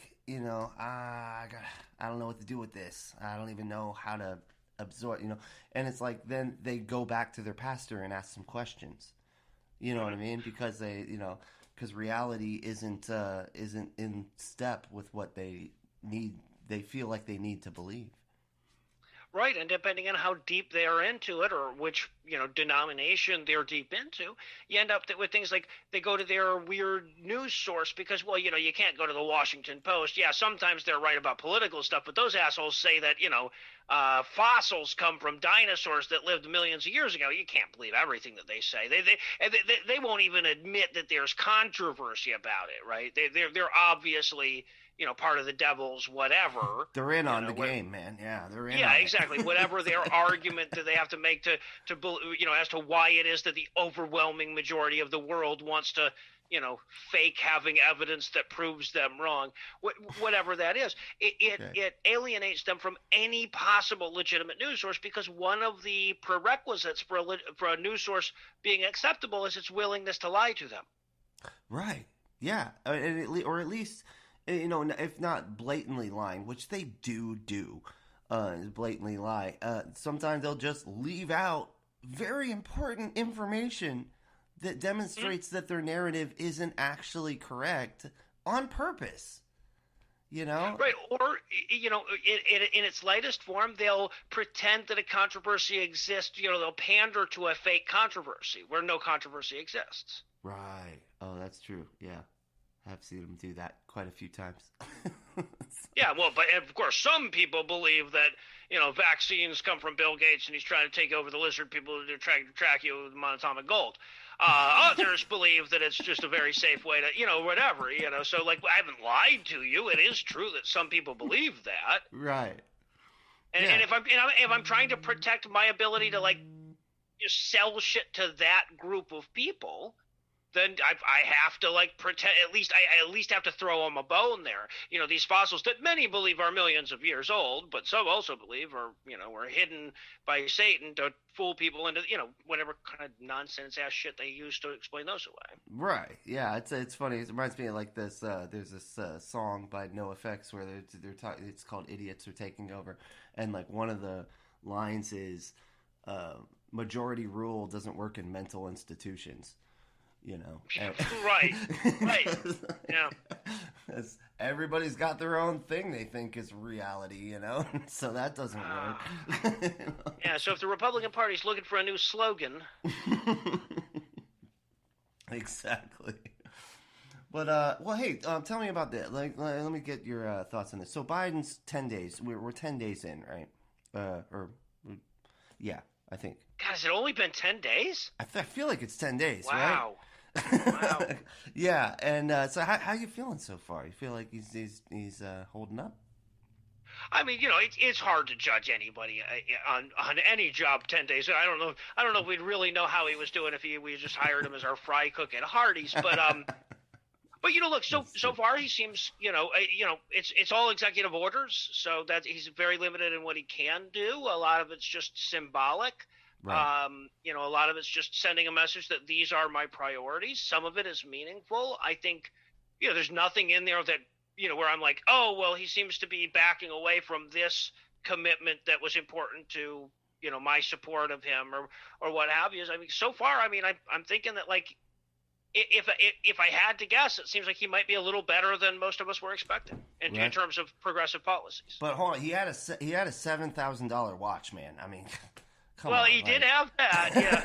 don't know what to do with this. I don't even know how to absorb, and it's like then they go back to their pastor and ask some questions. You know what I mean? Because because reality isn't in step with what they need. They feel like they need to believe. Right, and depending on how deep they are into it, or which denomination they're deep into, you end up with things like they go to their weird news source because, well, you can't go to the Washington Post. Yeah, sometimes they're right about political stuff, but those assholes say that fossils come from dinosaurs that lived millions of years ago. You can't believe everything that they say. They won't even admit that there's controversy about it. Right? They're obviously part of the devil's whatever. They're in on the game, man. Yeah, they're in. Yeah, exactly. Whatever their argument that they have to make to as to why it is that the overwhelming majority of the world wants to fake having evidence that proves them wrong. Whatever that is, it alienates them from any possible legitimate news source, because one of the prerequisites for a news source being acceptable is its willingness to lie to them. Right. Yeah, or at least. If not blatantly lying, which they do, blatantly lie. Sometimes they'll just leave out very important information that demonstrates that their narrative isn't actually correct on purpose. Right, or in its lightest form, they'll pretend that a controversy exists. They'll pander to a fake controversy where no controversy exists. Right. Oh, that's true. Yeah. I've seen them do that quite a few times. Yeah, well, but of course, some people believe that vaccines come from Bill Gates and he's trying to take over the lizard people to track you with monatomic gold. Others believe that it's just a very safe way to whatever. So like, I haven't lied to you. It is true that some people believe that. Right. And if I'm trying to protect my ability to just sell shit to that group of people, then I have to pretend. I at least have to throw them a bone there. These fossils that many believe are millions of years old, but some also believe were hidden by Satan to fool people into whatever kind of nonsense ass shit they use to explain those away. Right. Yeah. It's funny. It reminds me of this. There's this song by NoFX where they're talking. It's called "Idiots Are Taking Over," and one of the lines is, "Majority rule doesn't work in mental institutions." Right. Yeah. Everybody's got their own thing they think is reality, so that doesn't work. Yeah, so if the Republican Party's looking for a new slogan. Exactly. But, hey, tell me about that. Let me get your thoughts on this. So Biden's 10 days. We're 10 days in, right? Yeah, I think. God, has it only been 10 days? I feel like it's 10 days, wow. right? Wow. Yeah, and so how you feeling so far? You feel like he's holding up? I mean, it's hard to judge anybody on any job 10 days. I don't know if we'd really know how he was doing if we just hired him as our fry cook at Hardee's, but but look, so far he seems, it's all executive orders, so that he's very limited in what he can do. A lot of it's just symbolic. Right. A lot of it's just sending a message that these are my priorities. Some of it is meaningful. I think, there's nothing in there that, where I'm like, oh, well, he seems to be backing away from this commitment that was important to, my support of him or what have you. I mean, so far, I'm thinking that if I had to guess, it seems like he might be a little better than most of us were expecting in terms of progressive policies. But hold on, he had a $7,000 watch, man. I mean. Well, he did have that. Yeah,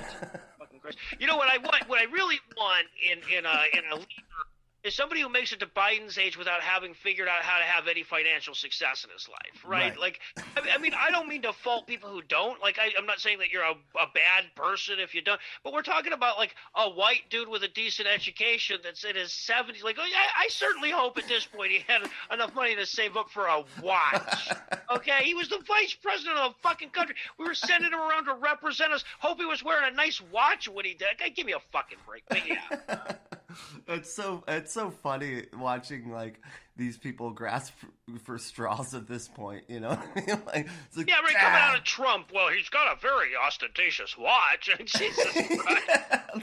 fucking crazy. What I really want in a leader is somebody who makes it to Biden's age without having figured out how to have any financial success in his life, right? I don't mean to fault people who don't. I'm not saying that you're a bad person if you don't, but we're talking about a white dude with a decent education that's in his 70s. I certainly hope at this point he had enough money to save up for a watch. Okay, he was the vice president of the fucking country. We were sending him around to represent us. Hope he was wearing a nice watch when he did. Give me a fucking break. But yeah. It's so funny watching these people grasp for straws at this point, yeah, right. Coming out of Trump. Well, he's got a very ostentatious watch. Jesus Christ. Yeah. I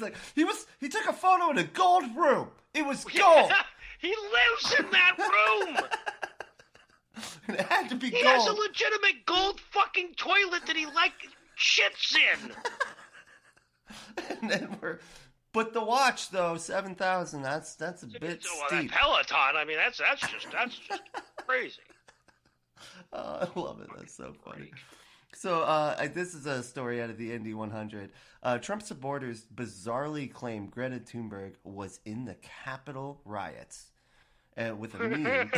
was he took a photo in a gold room. It was gold. He lives in that room. And it had to be He gold. has a legitimate gold fucking toilet that he shits in. And then but the watch though, 7,000. That's a bit steep. That Peloton. I mean, that's just crazy. I love it. That's so funny. So this is a story out of the Indy 100. Trump supporters bizarrely claim Greta Thunberg was in the Capitol riots. With a meme,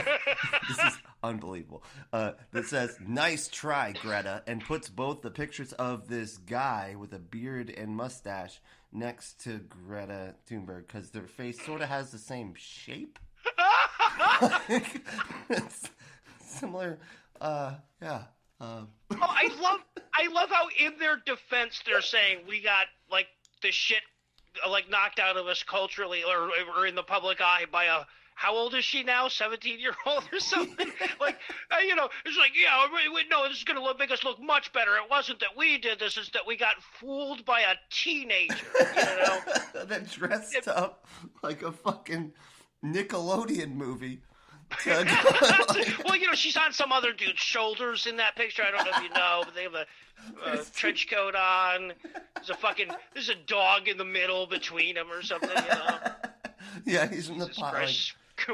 this is unbelievable, that says, "Nice try, Greta," and puts both the pictures of this guy with a beard and mustache next to Greta Thunberg because their face sort of has the same shape. It's similar, yeah. I love how in their defense they're saying we got like the shit knocked out of us culturally or in the public eye by a. How old is she now? 17-year-old or something? It's like, yeah, no, this is going to make us look much better. It wasn't that we did this, it's that we got fooled by a teenager, That dressed up like a fucking Nickelodeon movie. Well, she's on some other dude's shoulders in that picture. I don't know if you know, but they have a trench coat on. There's a dog in the middle between them or something, Yeah, he's in the pot.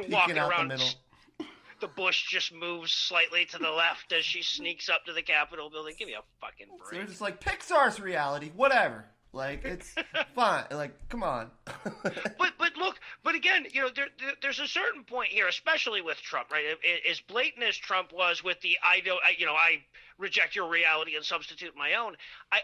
Walking around, the bush just moves slightly to the left as she sneaks up to the Capitol building. Give me a fucking break. So they're just like, Pixar's reality, whatever. Like, it's fine. Like, come on. But again, there's a certain point here, especially with Trump, right? As blatant as Trump was with the I reject your reality and substitute my own.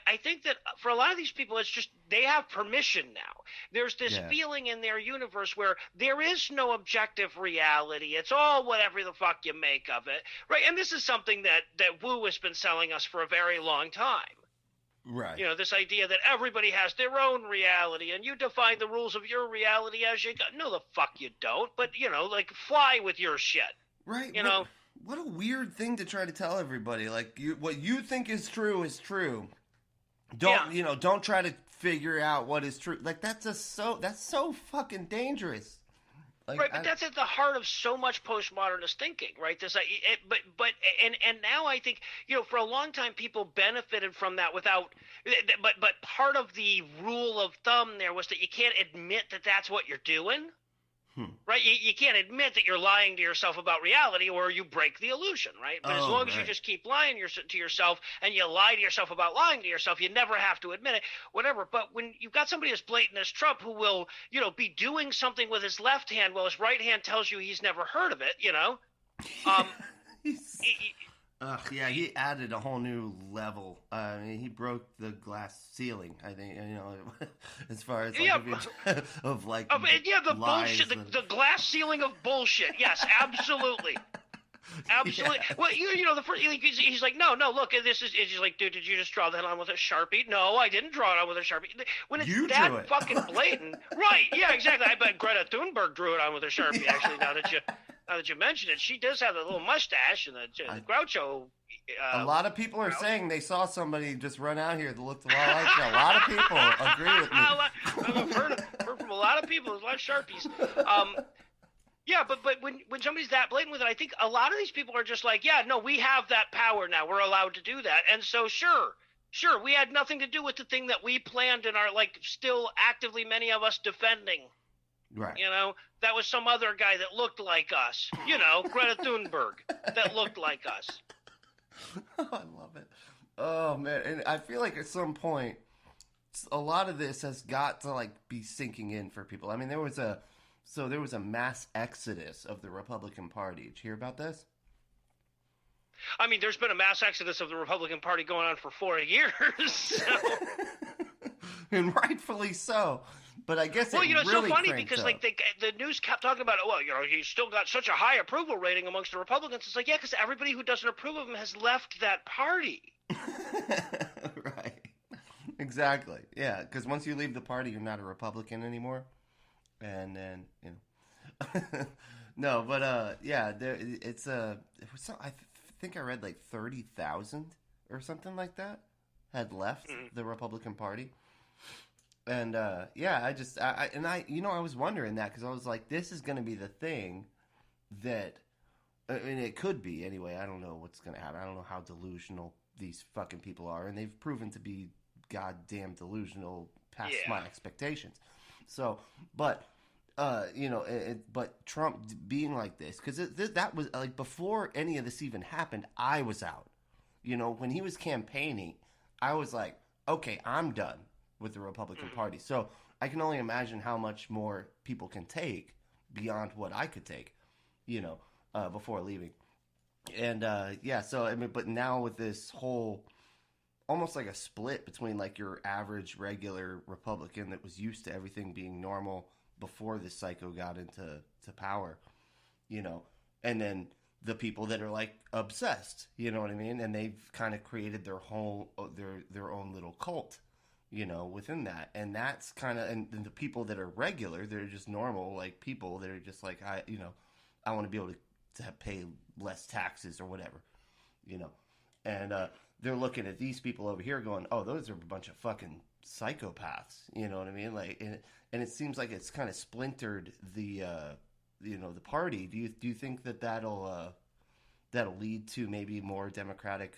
I think that for a lot of these people, it's just they have permission now. There's this feeling in their universe where there is no objective reality. It's all whatever the fuck you make of it, right? And this is something that Wu has been selling us for a very long time. Right. This idea that everybody has their own reality and you define the rules of your reality as you go. No, the fuck you don't. But, fly with your shit. Right. What a weird thing to try to tell everybody. Like, what you think is true is true. Don't try to figure out what is true. Like, that's so fucking dangerous. Like, right, but that's at the heart of so much postmodernist thinking, right? And now I think for a long time people benefited from that without, but part of the rule of thumb there was that you can't admit that that's what you're doing, right? You can't admit that you're lying to yourself about reality, or you break the illusion, right? But as long as you just keep lying to yourself and you lie to yourself about lying to yourself, you never have to admit it, whatever. But when you've got somebody as blatant as Trump who will, be doing something with his left hand while his right hand tells you he's never heard of it, he added a whole new level. He broke the glass ceiling, I think, as far as the bullshit, the glass ceiling of bullshit. Yes, absolutely. Absolutely. Yeah. Well, the first, he's like, no, look, it's just like, dude, did you just draw that on with a Sharpie? No, I didn't draw it on with a Sharpie. When it's that fucking blatant. Right, yeah, exactly. I bet Greta Thunberg drew it on with a Sharpie, actually, now that you mention it. She does have a little mustache and the Groucho. A lot of people are saying they saw somebody just run out here that looked a lot like you. A lot of people agree with me. I've heard from a lot of people. There's a lot of Sharpies. Yeah, but when somebody's that blatant with it, I think a lot of these people are just like, yeah, no, we have that power now. We're allowed to do that. And so, sure, we had nothing to do with the thing that we planned and are, still actively, many of us, defending. Right. That was some other guy that looked like us. Greta Thunberg that looked like us. I love it. Oh, man. And I feel like at some point, a lot of this has got to, be sinking in for people. I mean, there was a mass exodus of the Republican Party. Did you hear about this? I mean, there's been a mass exodus of the Republican Party going on for 4 years. So. And rightfully so. But I guess it's really so funny because the news kept talking about it. He's still got such a high approval rating amongst the Republicans. It's like, yeah, because everybody who doesn't approve of him has left that party. Right. Exactly. Yeah, because once you leave the party, you're not a Republican anymore. And then no, but I think I read 30,000 or something like that had left the Republican Party. And I was wondering that because I was like, this is going to be the thing that I mean, it could be anyway. I don't know what's going to happen. I don't know how delusional these fucking people are, and they've proven to be goddamn delusional past my expectations. So, but but Trump being like this, because that was like before any of this even happened, I was out. When he was campaigning, I was like, okay, I'm done with the Republican Party. So I can only imagine how much more people can take beyond what I could take, before leaving. And so I mean, but now with this whole almost like a split between like your average regular Republican that was used to everything being normal before this psycho got into power, and then the people that are like obsessed, you know what I mean? And they've kind of created their whole their own little cult, within that. And that's kind of, and the people that are regular, they're just normal, like people that are just like, I want to be able to pay less taxes or whatever, and they're looking at these people over here going, oh, those are a bunch of fucking psychopaths, you know what I mean? Like, and it seems like it's kind of splintered the the party. Do you think that'll lead to maybe more Democratic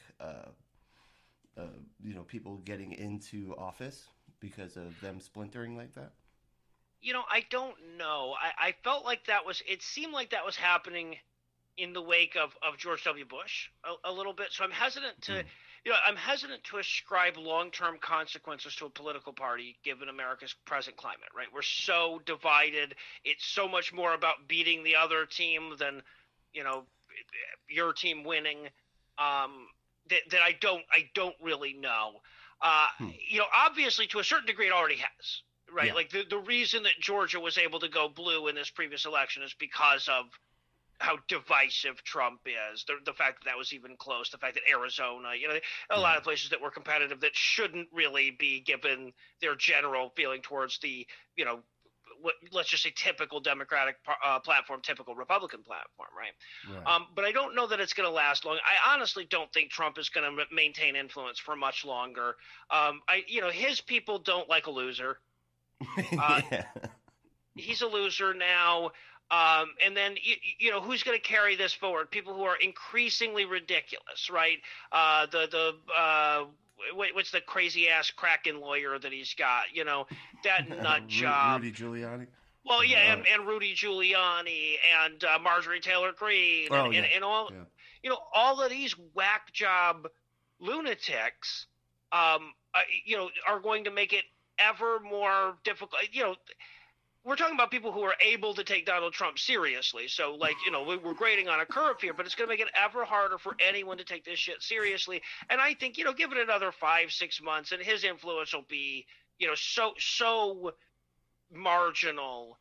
people getting into office because of them splintering like that? I don't know. I felt like it seemed like that was happening in the wake of George W. Bush a little bit. So I'm hesitant to ascribe long-term consequences to a political party given America's present climate, right? We're so divided. It's so much more about beating the other team than, your team winning, that I don't really know. Obviously to a certain degree it already has, right? Yeah. Like the reason that Georgia was able to go blue in this previous election is because of how divisive Trump is, the fact that was even close, the fact that Arizona, a lot of places that were competitive that shouldn't really be given their general feeling towards the, let's just say typical Democratic platform, typical Republican platform, right? But I don't know that it's going to last long. I honestly don't think Trump is going to maintain influence for much longer. His people don't like a loser. He's a loser now. And then, who's going to carry this forward? People who are increasingly ridiculous, right? What's the crazy ass Kraken lawyer that he's got? That nut job. Rudy Giuliani. Well, yeah, and Rudy Giuliani and Marjorie Taylor Greene and all, all of these whack job lunatics, are going to make it ever more difficult. We're talking about people who are able to take Donald Trump seriously. So, we're grading on a curve here, but it's going to make it ever harder for anyone to take this shit seriously. And I think, give it another 5-6 months, and his influence will be, so marginal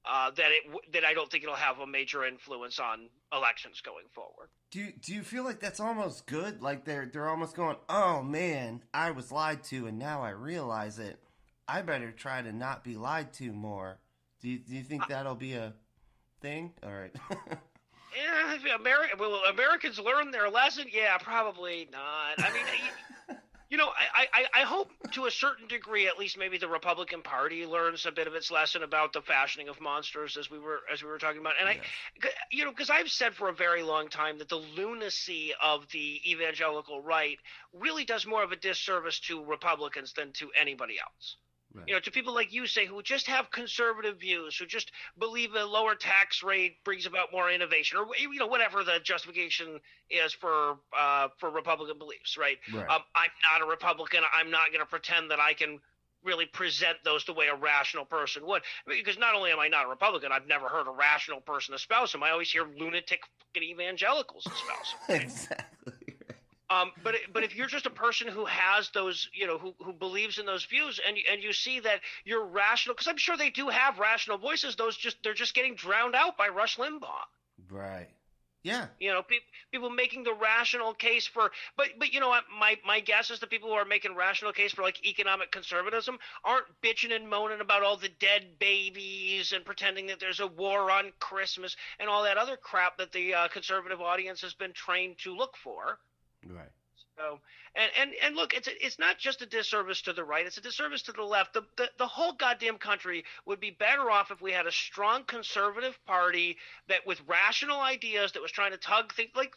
that I don't think it'll have a major influence on elections going forward. Do you feel like that's almost good? Like they're almost going, oh man, I was lied to, and now I realize it. I better try to not be lied to more. Do you think that'll be a thing? All right. Yeah, will Americans learn their lesson? Yeah, probably not. I mean, I hope to a certain degree, at least maybe the Republican Party learns a bit of its lesson about the fashioning of monsters, as we were talking about. And because I've said for a very long time that the lunacy of the evangelical right really does more of a disservice to Republicans than to anybody else. Right. To people like you say who just have conservative views, who just believe a lower tax rate brings about more innovation, or whatever the justification is for Republican beliefs, right? I'm not a Republican. I'm not going to pretend that I can really present those the way a rational person would, because not only am I not a Republican, I've never heard a rational person espouse them. I always hear lunatic fucking evangelicals espouse them. Right? Exactly. But if you're just a person who has those, who believes in those views, and you see that you're rational, because I'm sure they do have rational voices, they're just getting drowned out by Rush Limbaugh. Right. Yeah. People making the rational case for, but you know what? My guess is the people who are making rational case for like economic conservatism aren't bitching and moaning about all the dead babies and pretending that there's a war on Christmas and all that other crap that the conservative audience has been trained to look for. Right. So, and look, it's not just a disservice to the right; it's a disservice to the left. The whole goddamn country would be better off if we had a strong conservative party that, with rational ideas, that was trying to tug things like,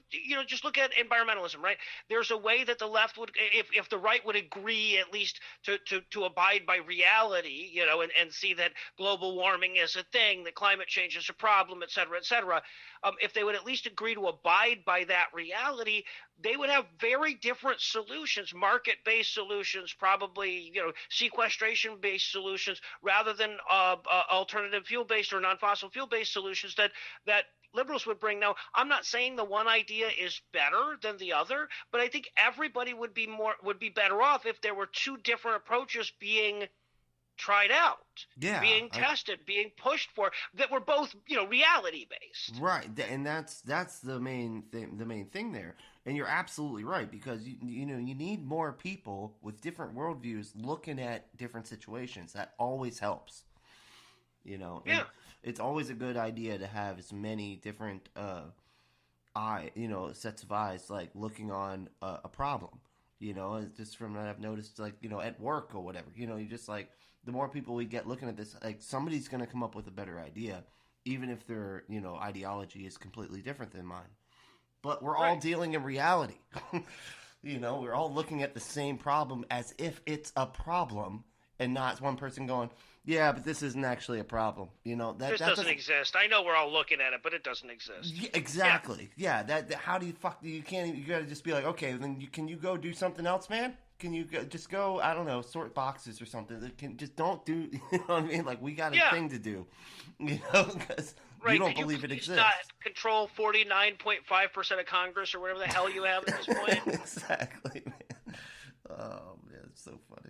just look at environmentalism, right? There's a way that the left would, if the right would agree at least to abide by reality, and see that global warming is a thing, that climate change is a problem, et cetera, et cetera. If they would at least agree to abide by that reality, they would have very different solutions, market-based solutions, probably, sequestration-based solutions, rather than alternative fuel-based or non-fossil fuel-based solutions that liberals would bring. Now, I'm not saying the one idea is better than the other, but I think everybody would be better off if there were two different approaches being tried out, being tested, being pushed for, that were both, reality based. Right, and that's the main thing there. And you're absolutely right, because you need more people with different worldviews looking at different situations. That always helps. And it's always a good idea to have as many different sets of eyes, like looking on a problem. Just from what I've noticed, like, at work or whatever. You just like, the more people we get looking at this, like, somebody's going to come up with a better idea, even if their, ideology is completely different than mine. But we're all dealing in reality. We're all looking at the same problem as if it's a problem, and not one person going, yeah, but this isn't actually a problem. This doesn't exist. I know we're all looking at it, but it doesn't exist. Yeah, exactly. Yeah. That how do you you can't, you got to just be like, okay, then can you go do something else, man? Can you just go, I don't know, sort boxes or something? Just don't do, you know what I mean? Like, we got a thing to do, because you don't believe it exists. Not control 49.5% of Congress or whatever the hell you have at this point. Exactly, man. Oh, man, it's so funny.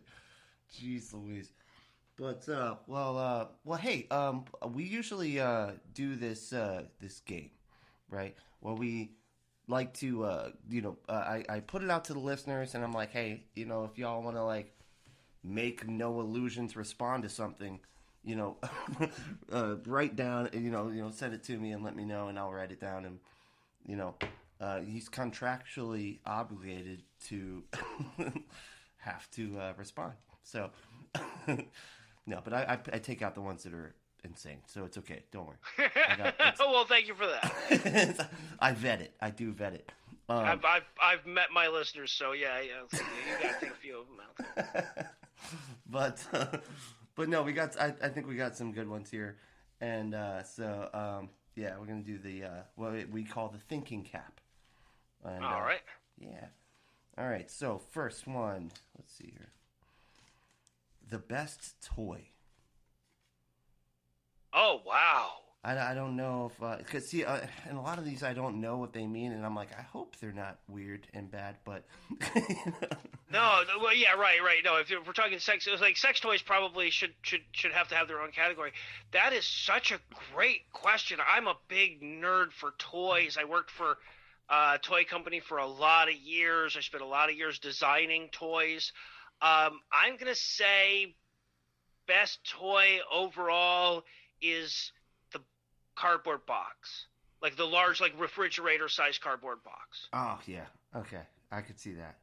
Jeez Louise. But, hey, we usually do this game, right? Where we like to, I put it out to the listeners, and I'm like, hey, if y'all want to, like, make Noah Lugeons respond to something, write down, send it to me and let me know, and I'll write it down. And, he's contractually obligated to have to respond. So, no, but I take out the ones that are insane, so it's okay. Don't worry. Well, thank you for that. I vet it. I do vet it. I've met my listeners, so yeah, you gotta take a few of them out. But no, I think we got some good ones here, and we're gonna do the what we call the thinking cap. And, all right. Yeah. All right. So first one. Let's see here. The best toy. Oh, wow. I don't know if because see, and a lot of these I don't know what they mean, and I'm like, I hope they're not weird and bad, but No, well, yeah, right. No, if we're talking sex, it was like sex toys probably should have to have their own category. That is such a great question. I'm a big nerd for toys. I worked for a toy company for a lot of years. I spent a lot of years designing toys. I'm gonna say best toy overall is the cardboard box, like the large, like refrigerator sized cardboard box. Oh yeah, okay, I could see that.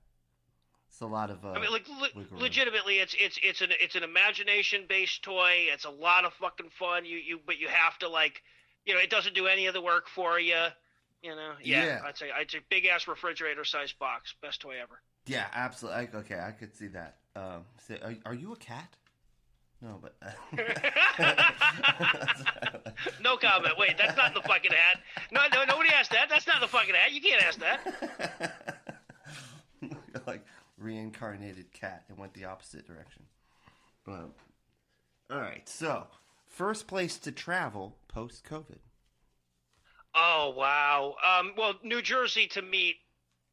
It's a lot of. I mean, like legitimately, it's an imagination based toy. It's a lot of fucking fun. But you have to, like, it doesn't do any of the work for you. Yeah. I'd say big ass refrigerator sized box, best toy ever. Yeah, absolutely. Okay, I could see that. Are you a cat? No, but no comment. Wait, that's not in the fucking hat. No, nobody asked that. That's not in the fucking hat. You can't ask that. Like reincarnated cat. It went the opposite direction. All right. So, first place to travel post COVID. Oh wow. Well, New Jersey to meet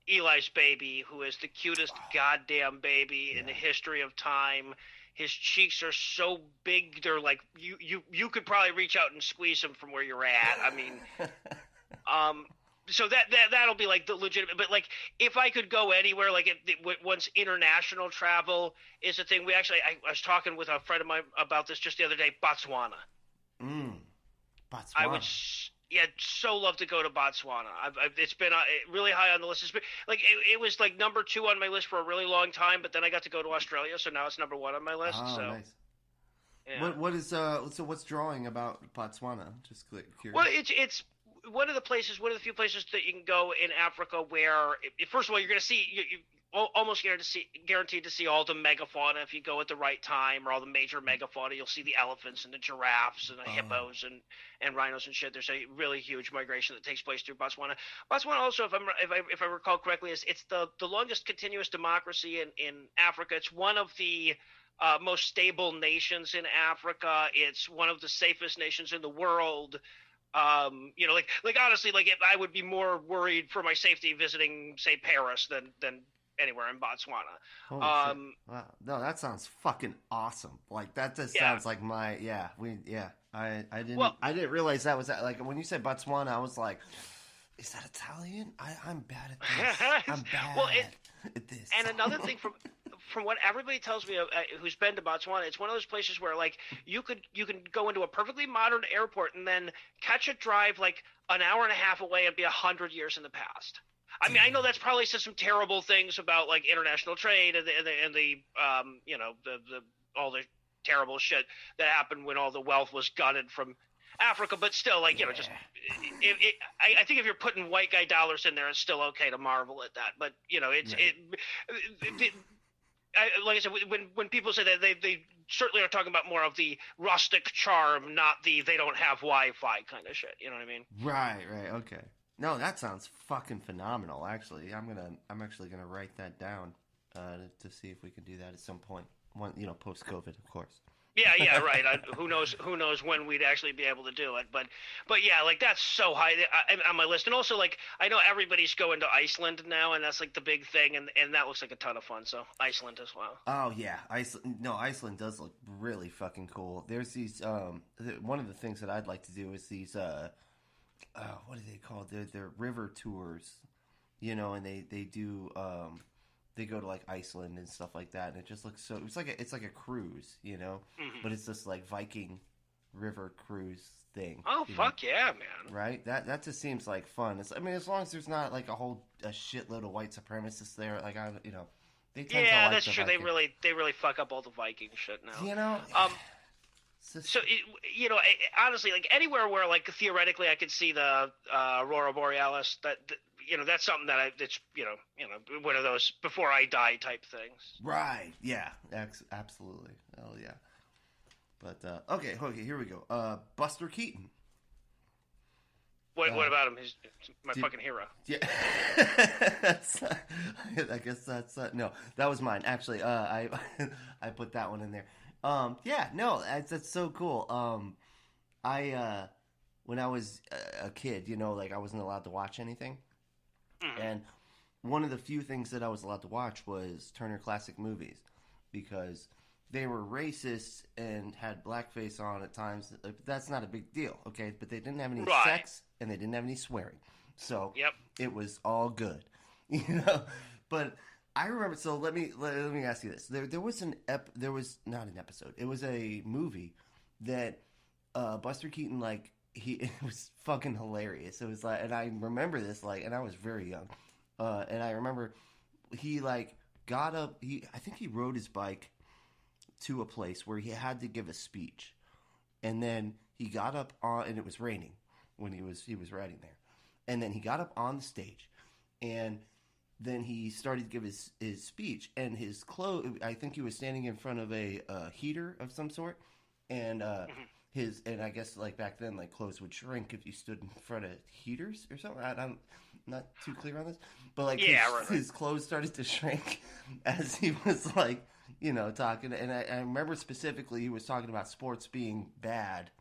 Eli's baby, who is the cutest goddamn baby in the history of time. His cheeks are so big, they're like you could probably reach out and squeeze him from where you're at. I mean, so that'll be like the legitimate. But like, if I could go anywhere, like once international travel is a thing, I was talking with a friend of mine about this just the other day. Botswana. Botswana. I would Yeah, I'd so love to go to Botswana. It's been really high on the list. It's been, like it was like number 2 on my list for a really long time, but then I got to go to Australia, so now it's number 1 on my list. Oh, So nice. yeah. What is so what's drawing about Botswana? Just curious. Well, it's one of the few places that you can go in Africa where, first of all, you're going to see you almost guaranteed to see all the megafauna if you go at the right time, or all the major megafauna. You'll see the elephants and the giraffes and the hippos and rhinos and shit. There's a really huge migration that takes place through Botswana. Botswana also, if I recall correctly, it's the longest continuous democracy in Africa. It's one of the most stable nations in Africa. It's one of the safest nations in the world. Like honestly, like I would be more worried for my safety visiting, say, Paris than anywhere in Botswana. Holy shit. Wow. No, that sounds fucking awesome. Like that just sounds like my I didn't realize that was that. Like when you said Botswana, I was like, is that Italian? I'm bad at this. I'm bad at this. And another thing from what everybody tells me who's been to Botswana, it's one of those places where like you can go into a perfectly modern airport and then catch a drive like an hour and a half away and be 100 years in the past. I mean, I know that's probably said some terrible things about like international trade and the all the terrible shit that happened when all the wealth was gutted from Africa, but still, like, just I think if you're putting white guy dollars in there, it's still okay to marvel at that. But like I said, when people say that, they certainly are talking about more of the rustic charm, not the they don't have Wi-Fi kind of shit. You know what I mean? Right. Okay. No, that sounds fucking phenomenal. Actually, I'm actually gonna write that down to see if we can do that at some point. Post COVID, of course. Yeah, right. Who knows when we'd actually be able to do it? But yeah, like that's so high on my list. And also, like, I know everybody's going to Iceland now, and that's like the big thing, and that looks like a ton of fun. So Iceland as well. Oh yeah, Iceland does look really fucking cool. There's these one of the things that I'd like to do is these what are they called? They're river tours, and they do they go to like Iceland and stuff like that, and it just looks so. It's like a cruise, but it's this like Viking river cruise thing. Oh fuck yeah, man! Right? That just seems like fun. As long as there's not like a shitload of white supremacists there, like they tend to like that's the true. Viking. They really fuck up all the Viking shit now. Just, So, honestly, like anywhere where, like, theoretically I could see the Aurora Borealis, that's something that it's one of those before I die type things. right? Yeah, absolutely. Hell yeah. But okay, here we go. Buster Keaton. What about him? He's my fucking hero. Yeah, I guess that's no. That was mine. Actually, I put that one in there. That's so cool. I when I was a kid, like I wasn't allowed to watch anything, and one of the few things that I was allowed to watch was Turner Classic Movies because they were racist and had blackface on at times. That's not a big deal, okay? But they didn't have any sex and they didn't have any swearing, so it was all good, But I remember. So let me ask you this: there was not an episode. It was a movie that Buster Keaton it was fucking hilarious. It was like, and I remember this and I was very young, and I remember he got up. I think he rode his bike to a place where he had to give a speech, and then he got up and it was raining when he was riding there, and then he got up on the stage, and then he started to give his speech, and his clothes, I think he was standing in front of a heater of some sort, and and I guess back then clothes would shrink if you stood in front of heaters or something. I'm not too clear on this, but his clothes started to shrink as he was talking, and I remember specifically he was talking about sports being bad,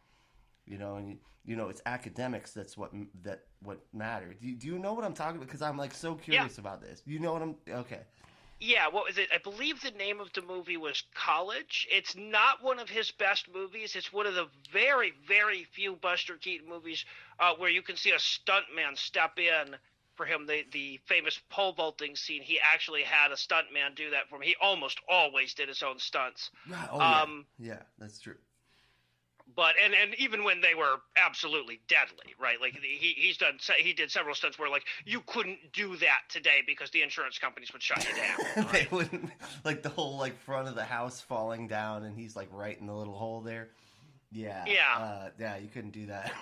and it's academics that's what matter. Do you know what I'm talking about? Because I'm so curious about this. You know what I'm okay. Yeah, what was it? I believe the name of the movie was College. It's not one of his best movies. It's one of the very, very few Buster Keaton movies where you can see a stuntman step in for him. The famous pole vaulting scene, he actually had a stuntman do that for him. He almost always did his own stunts. Right. Oh, yeah, that's true. But and even when they were absolutely deadly, right? Like he did several stunts where like you couldn't do that today because the insurance companies would shut you down. They Right? wouldn't, like the whole like front of the house falling down, and he's like right in the little hole there. Yeah, yeah, you couldn't do that.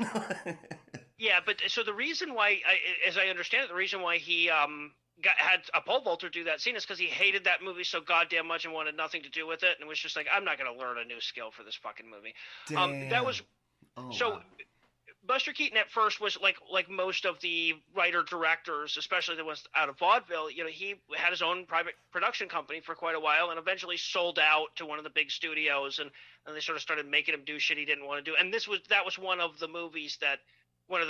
Yeah, but so the reason why, as I understand it, the reason why he had a pole vaulter do that scene is because he hated that movie so goddamn much and wanted nothing to do with it, and was just like, I'm not going to learn a new skill for this fucking movie. Damn. That was so. Wow. Buster Keaton at first was like most of the writer directors, especially the ones out of vaudeville. You know, he had his own private production company for quite a while, and eventually sold out to one of the big studios, and they sort of started making him do shit he didn't want to do. And that was one of the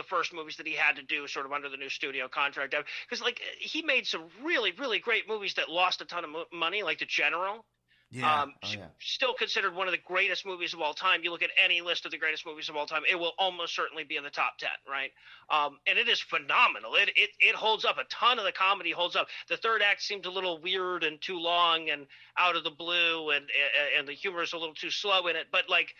first movies that he had to do sort of under the new studio contract, because like he made some really really great movies that lost a ton of money, like The General. Yeah. Still considered one of the greatest movies of all time. You look at any list of the greatest movies of all time, it will almost certainly be in the top 10, right? And it is phenomenal. It holds up. A ton of the comedy holds up. The third act seemed a little weird and too long and out of the blue, and the humor is a little too slow in it. But like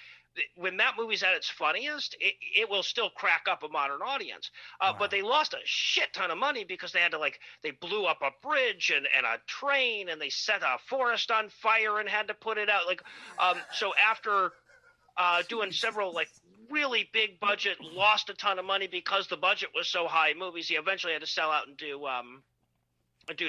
when that movie's at its funniest, it will still crack up a modern audience. Wow. But they lost a shit ton of money because they had to they blew up a bridge and a train, and they set a forest on fire and had to put it out. So after doing several really big budget, lost a ton of money because the budget was so high movies, he eventually had to sell out and do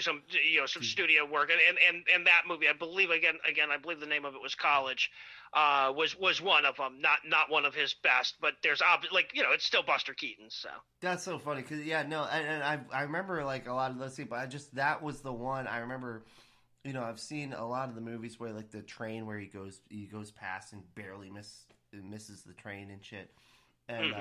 some some studio work, and that movie, I believe I believe the name of it was College, was one of them, not one of his best, but there's it's still Buster Keaton. So That's so funny because I remember like a lot of those things, but that was the one I remember. You know, I've seen a lot of the movies where like the train where he goes past and barely misses the train and shit, and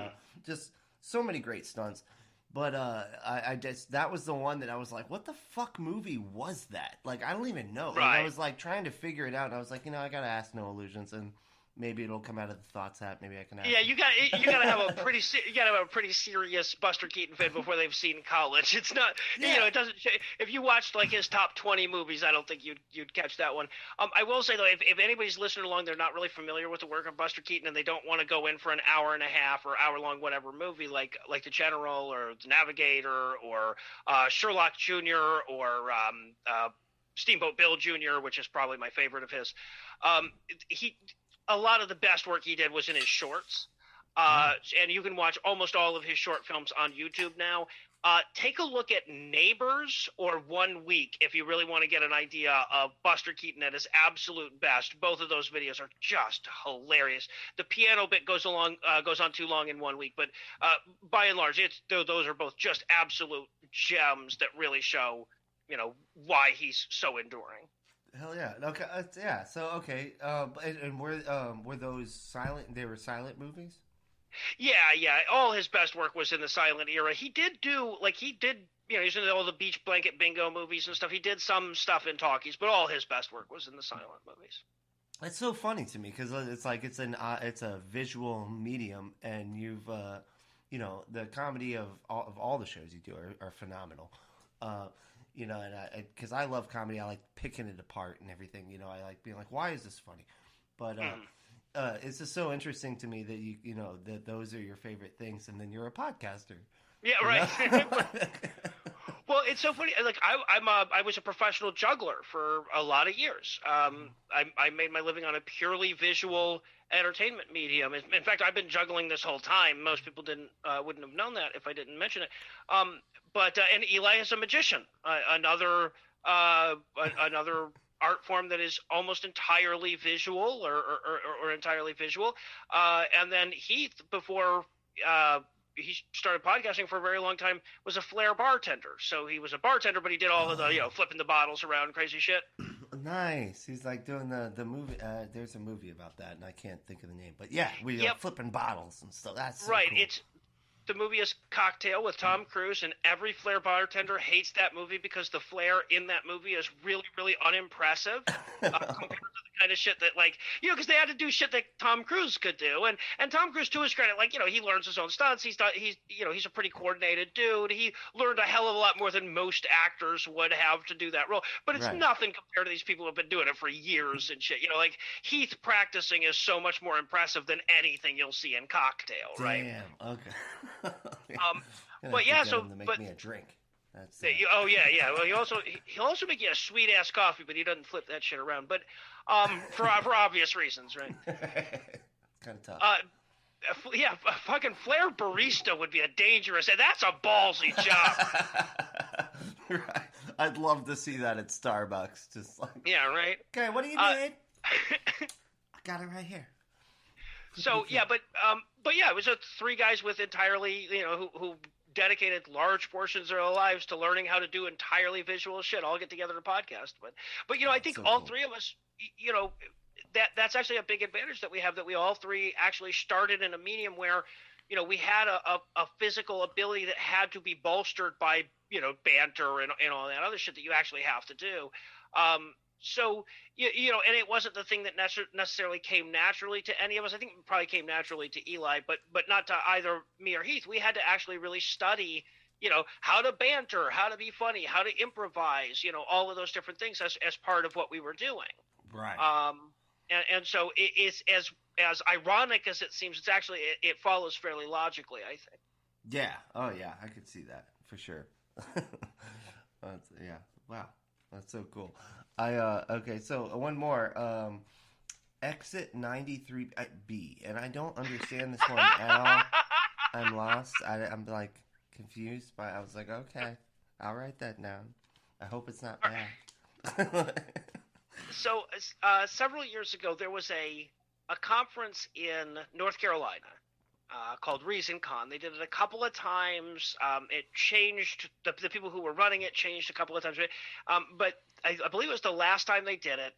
just so many great stunts. But I just, that was the one that I was like, what the fuck movie was that? Like, I don't even know. Right. Like, I was like trying to figure it out, and I was like, I gotta ask Noah Lugeons, and maybe it'll come out of the Thoughts app. Maybe I can ask. Yeah, you gotta have a pretty serious Buster Keaton fan before they've seen College. It's not it doesn't. If you watched like his top 20 movies, I don't think you'd catch that one. I will say though, if anybody's listening along, they're not really familiar with the work of Buster Keaton, and they don't want to go in for an hour and a half or hour long whatever movie like The General or The Navigator or Sherlock Jr. or Steamboat Bill Jr., which is probably my favorite of his. A lot of the best work he did was in his shorts, and you can watch almost all of his short films on YouTube now. Take a look at Neighbors or 1 Week if you really want to get an idea of Buster Keaton at his absolute best. Both of those videos are just hilarious. The piano bit goes on too long in 1 week, but by and large, those are both just absolute gems that really show why he's so enduring. Hell yeah. Okay. Yeah. So okay. And were those silent? They were silent movies. Yeah. All his best work was in the silent era. He did he's in all the Beach Blanket Bingo movies and stuff. He did some stuff in talkies, but all his best work was in the silent movies. It's so funny to me because it's like it's a visual medium, and you've the comedy of all the shows you do are phenomenal. And because I love comedy, I like picking it apart and everything. I like being like, why is this funny? But it's just so interesting to me that that those are your favorite things, and then you're a podcaster. Yeah, right. Well, it's so funny. Like I was a professional juggler for a lot of years. I made my living on a purely visual entertainment medium. In fact, I've been juggling this whole time. Most people wouldn't have known that if I didn't mention it. But Eli is a magician, another art form that is almost entirely visual or entirely visual. And then Heath, before he started podcasting for a very long time, was a flair bartender. So he was a bartender, but he did all of the flipping the bottles around, crazy shit. Nice. He's like doing the movie. There's a movie about that, and I can't think of the name. But yeah, flipping bottles and stuff. That's so right. Cool. The movie is Cocktail with Tom Cruise, and every flair bartender hates that movie because the flair in that movie is really, really unimpressive compared to the kind of shit that, like, because they had to do shit that Tom Cruise could do, and Tom Cruise, to his credit, like, he learns his own stunts. He's a pretty coordinated dude. He learned a hell of a lot more than most actors would have to do that role, but it's nothing compared to these people who have been doing it for years and shit. Like Heath practicing is so much more impressive than anything you'll see in Cocktail, right? Damn. Okay. But yeah, so make me a drink. That's oh yeah. Well, he'll also make you a sweet ass coffee, but he doesn't flip that shit around. But for obvious reasons, right? It's kind of tough. Yeah, a fucking Flair barista would be a dangerous. That's a ballsy job. Right. I'd love to see that at Starbucks. Just like, yeah, right. Okay, what do you need? I got it right here. So yeah, but yeah, it was three guys with entirely, who dedicated large portions of their lives to learning how to do entirely visual shit. All get together to podcast, but I think all three of us, that's actually a big advantage that we have, that we all three actually started in a medium where, we had a physical ability that had to be bolstered by, banter and all that other shit that you actually have to do. So, and it wasn't the thing that necessarily came naturally to any of us. I think it probably came naturally to Eli, but not to either me or Heath. We had to actually really study, how to banter, how to be funny, how to improvise, all of those different things as part of what we were doing. Right. And so it is as ironic as it seems, it's actually, it follows fairly logically, I think. Yeah. Oh yeah. I could see that for sure. Yeah. Wow. That's so cool. Okay, so one more. Exit 93B, and I don't understand this one at all. I'm lost. I'm like confused, but I was like, okay, I'll write that down. I hope it's not bad. So, several years ago, there was a conference in North Carolina called ReasonCon. They did it a couple of times. It changed. The people who were running it changed a couple of times. But I believe it was the last time they did it.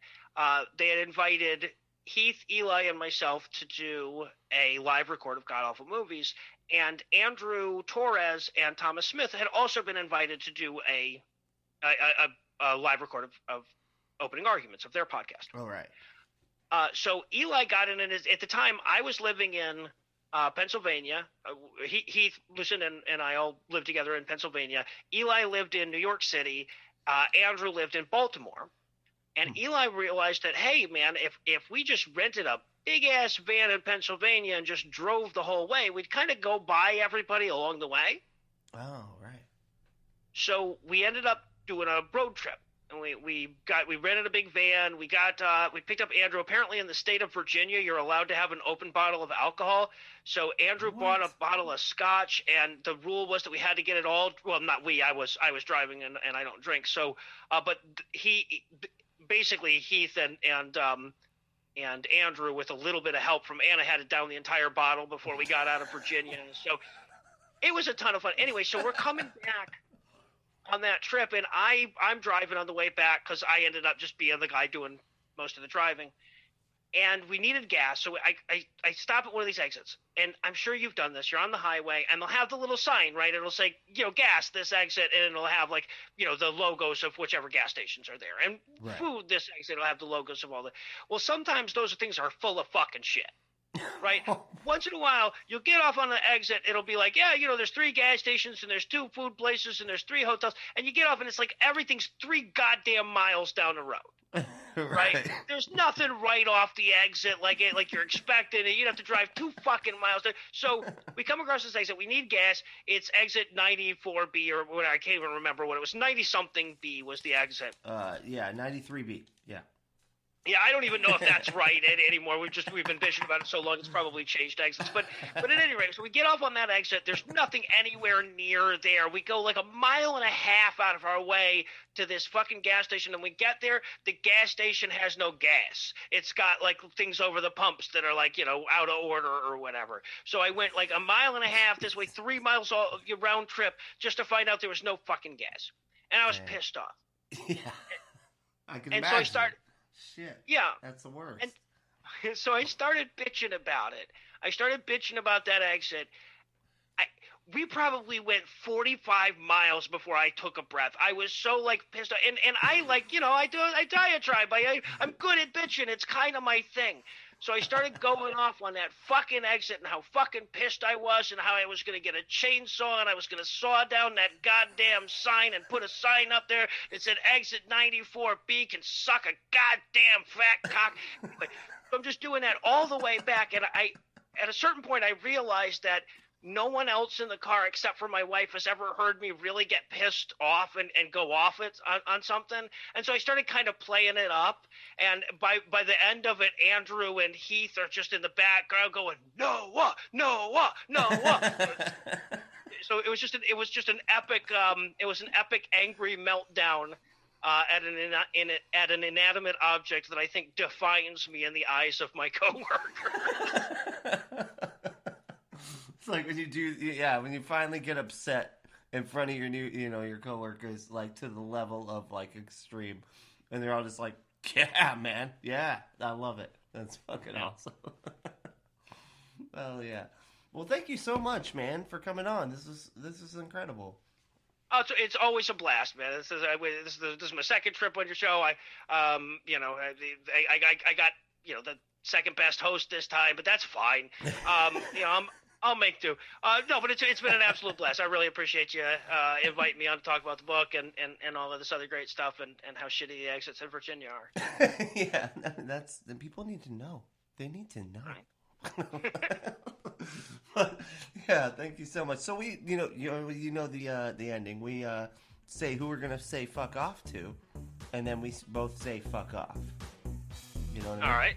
They had invited Heath, Eli, and myself to do a live record of God Awful Movies. And Andrew Torres and Thomas Smith had also been invited to do a live record of opening arguments of their podcast. All right. So Eli got in, and at the time I was living in Pennsylvania. Heath, Lucien, and I all lived together in Pennsylvania. Eli lived in New York City. Andrew lived in Baltimore. And Eli realized that, hey, man, if we just rented a big-ass van in Pennsylvania and just drove the whole way, we'd kind of go by everybody along the way. Oh, right. So we ended up doing a road trip. And we rented a big van. We picked up Andrew. Apparently, in the state of Virginia, you're allowed to have an open bottle of alcohol. So Andrew bought a bottle of scotch, and the rule was that we had to get it all. Well, not we. I was driving, and I don't drink. So, but basically Heath and Andrew, with a little bit of help from Anna, had it down the entire bottle before we got out of Virginia. So it was a ton of fun. Anyway, so we're coming back on that trip, and I'm driving on the way back because I ended up just being the guy doing most of the driving, and we needed gas. So I stop at one of these exits, and I'm sure you've done this. You're on the highway, and they'll have the little sign, right? It'll say, gas, this exit, and it'll have like, the logos of whichever gas stations are there. And food, this exit, will have the logos of all the. Well, sometimes those things are full of fucking shit. Right? Once in a while, you'll get off on the exit. It'll be like, there's 3 gas stations, and there's 2 food places, and there's 3 hotels. And you get off, and it's like everything's 3 goddamn miles down the road. Right? There's nothing right off the exit like you're expecting. And you'd have to drive 2 fucking miles there. So we come across this exit. We need gas. It's exit 94B, or what, I can't even remember what it was. 90-something B was the exit. 93B. Yeah. Yeah, I don't even know if that's right anymore. We've been bitching about it so long, it's probably changed exits. But at any rate, so we get off on that exit. There's nothing anywhere near there. We go like a mile and a half out of our way to this fucking gas station, and we get there. The gas station has no gas. It's got like things over the pumps that are like, out of order or whatever. So I went like a mile and a half this way, 3 miles round trip, just to find out there was no fucking gas. And I was pissed off. Yeah, I can imagine. So I started. Shit. Yeah. That's the worst. And so I started bitching about it. I started bitching about that exit. we probably went 45 miles before I took a breath. I was so like pissed off. And I like, I diatribe. I'm good at bitching. It's kind of my thing. So I started going off on that fucking exit and how fucking pissed I was and how I was going to get a chainsaw and I was going to saw down that goddamn sign and put a sign up there that said exit 94B can suck a goddamn fat cock. Anyway, so I'm just doing that all the way back. And at a certain point, I realized that no one else in the car except for my wife has ever heard me really get pissed off and go off it on something. And so I started kind of playing it up. And by the end of it, Andrew and Heath are just in the background going, Noah, Noah, Noah. So it was just an epic angry meltdown at an inanimate object that I think defines me in the eyes of my coworkers. It's like when when you finally get upset in front of your coworkers, like to the level of like extreme, and they're all just like, yeah, man, yeah, I love it. That's fucking awesome. Oh yeah. Well, thank you so much, man, for coming on. This is incredible. Oh, it's always a blast, man. This is my second trip on your show. I got the second best host this time, but that's fine. I'll make do. No, but it's been an absolute blast. I really appreciate you inviting me on to talk about the book and all of this other great stuff and how shitty the exits in Virginia are. Yeah, then people need to know. They need to know. Right. Yeah, thank you so much. So we, the ending. We say who we're gonna say fuck off to, and then we both say fuck off. You know what I mean? All right.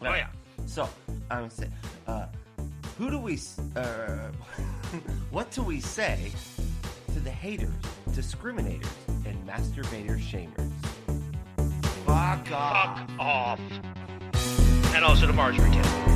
Oh yeah. So I'm gonna say, who do we? What do we say to the haters, discriminators, and masturbator shamers? Fuck off. Fuck off. And also to Marjorie Taylor.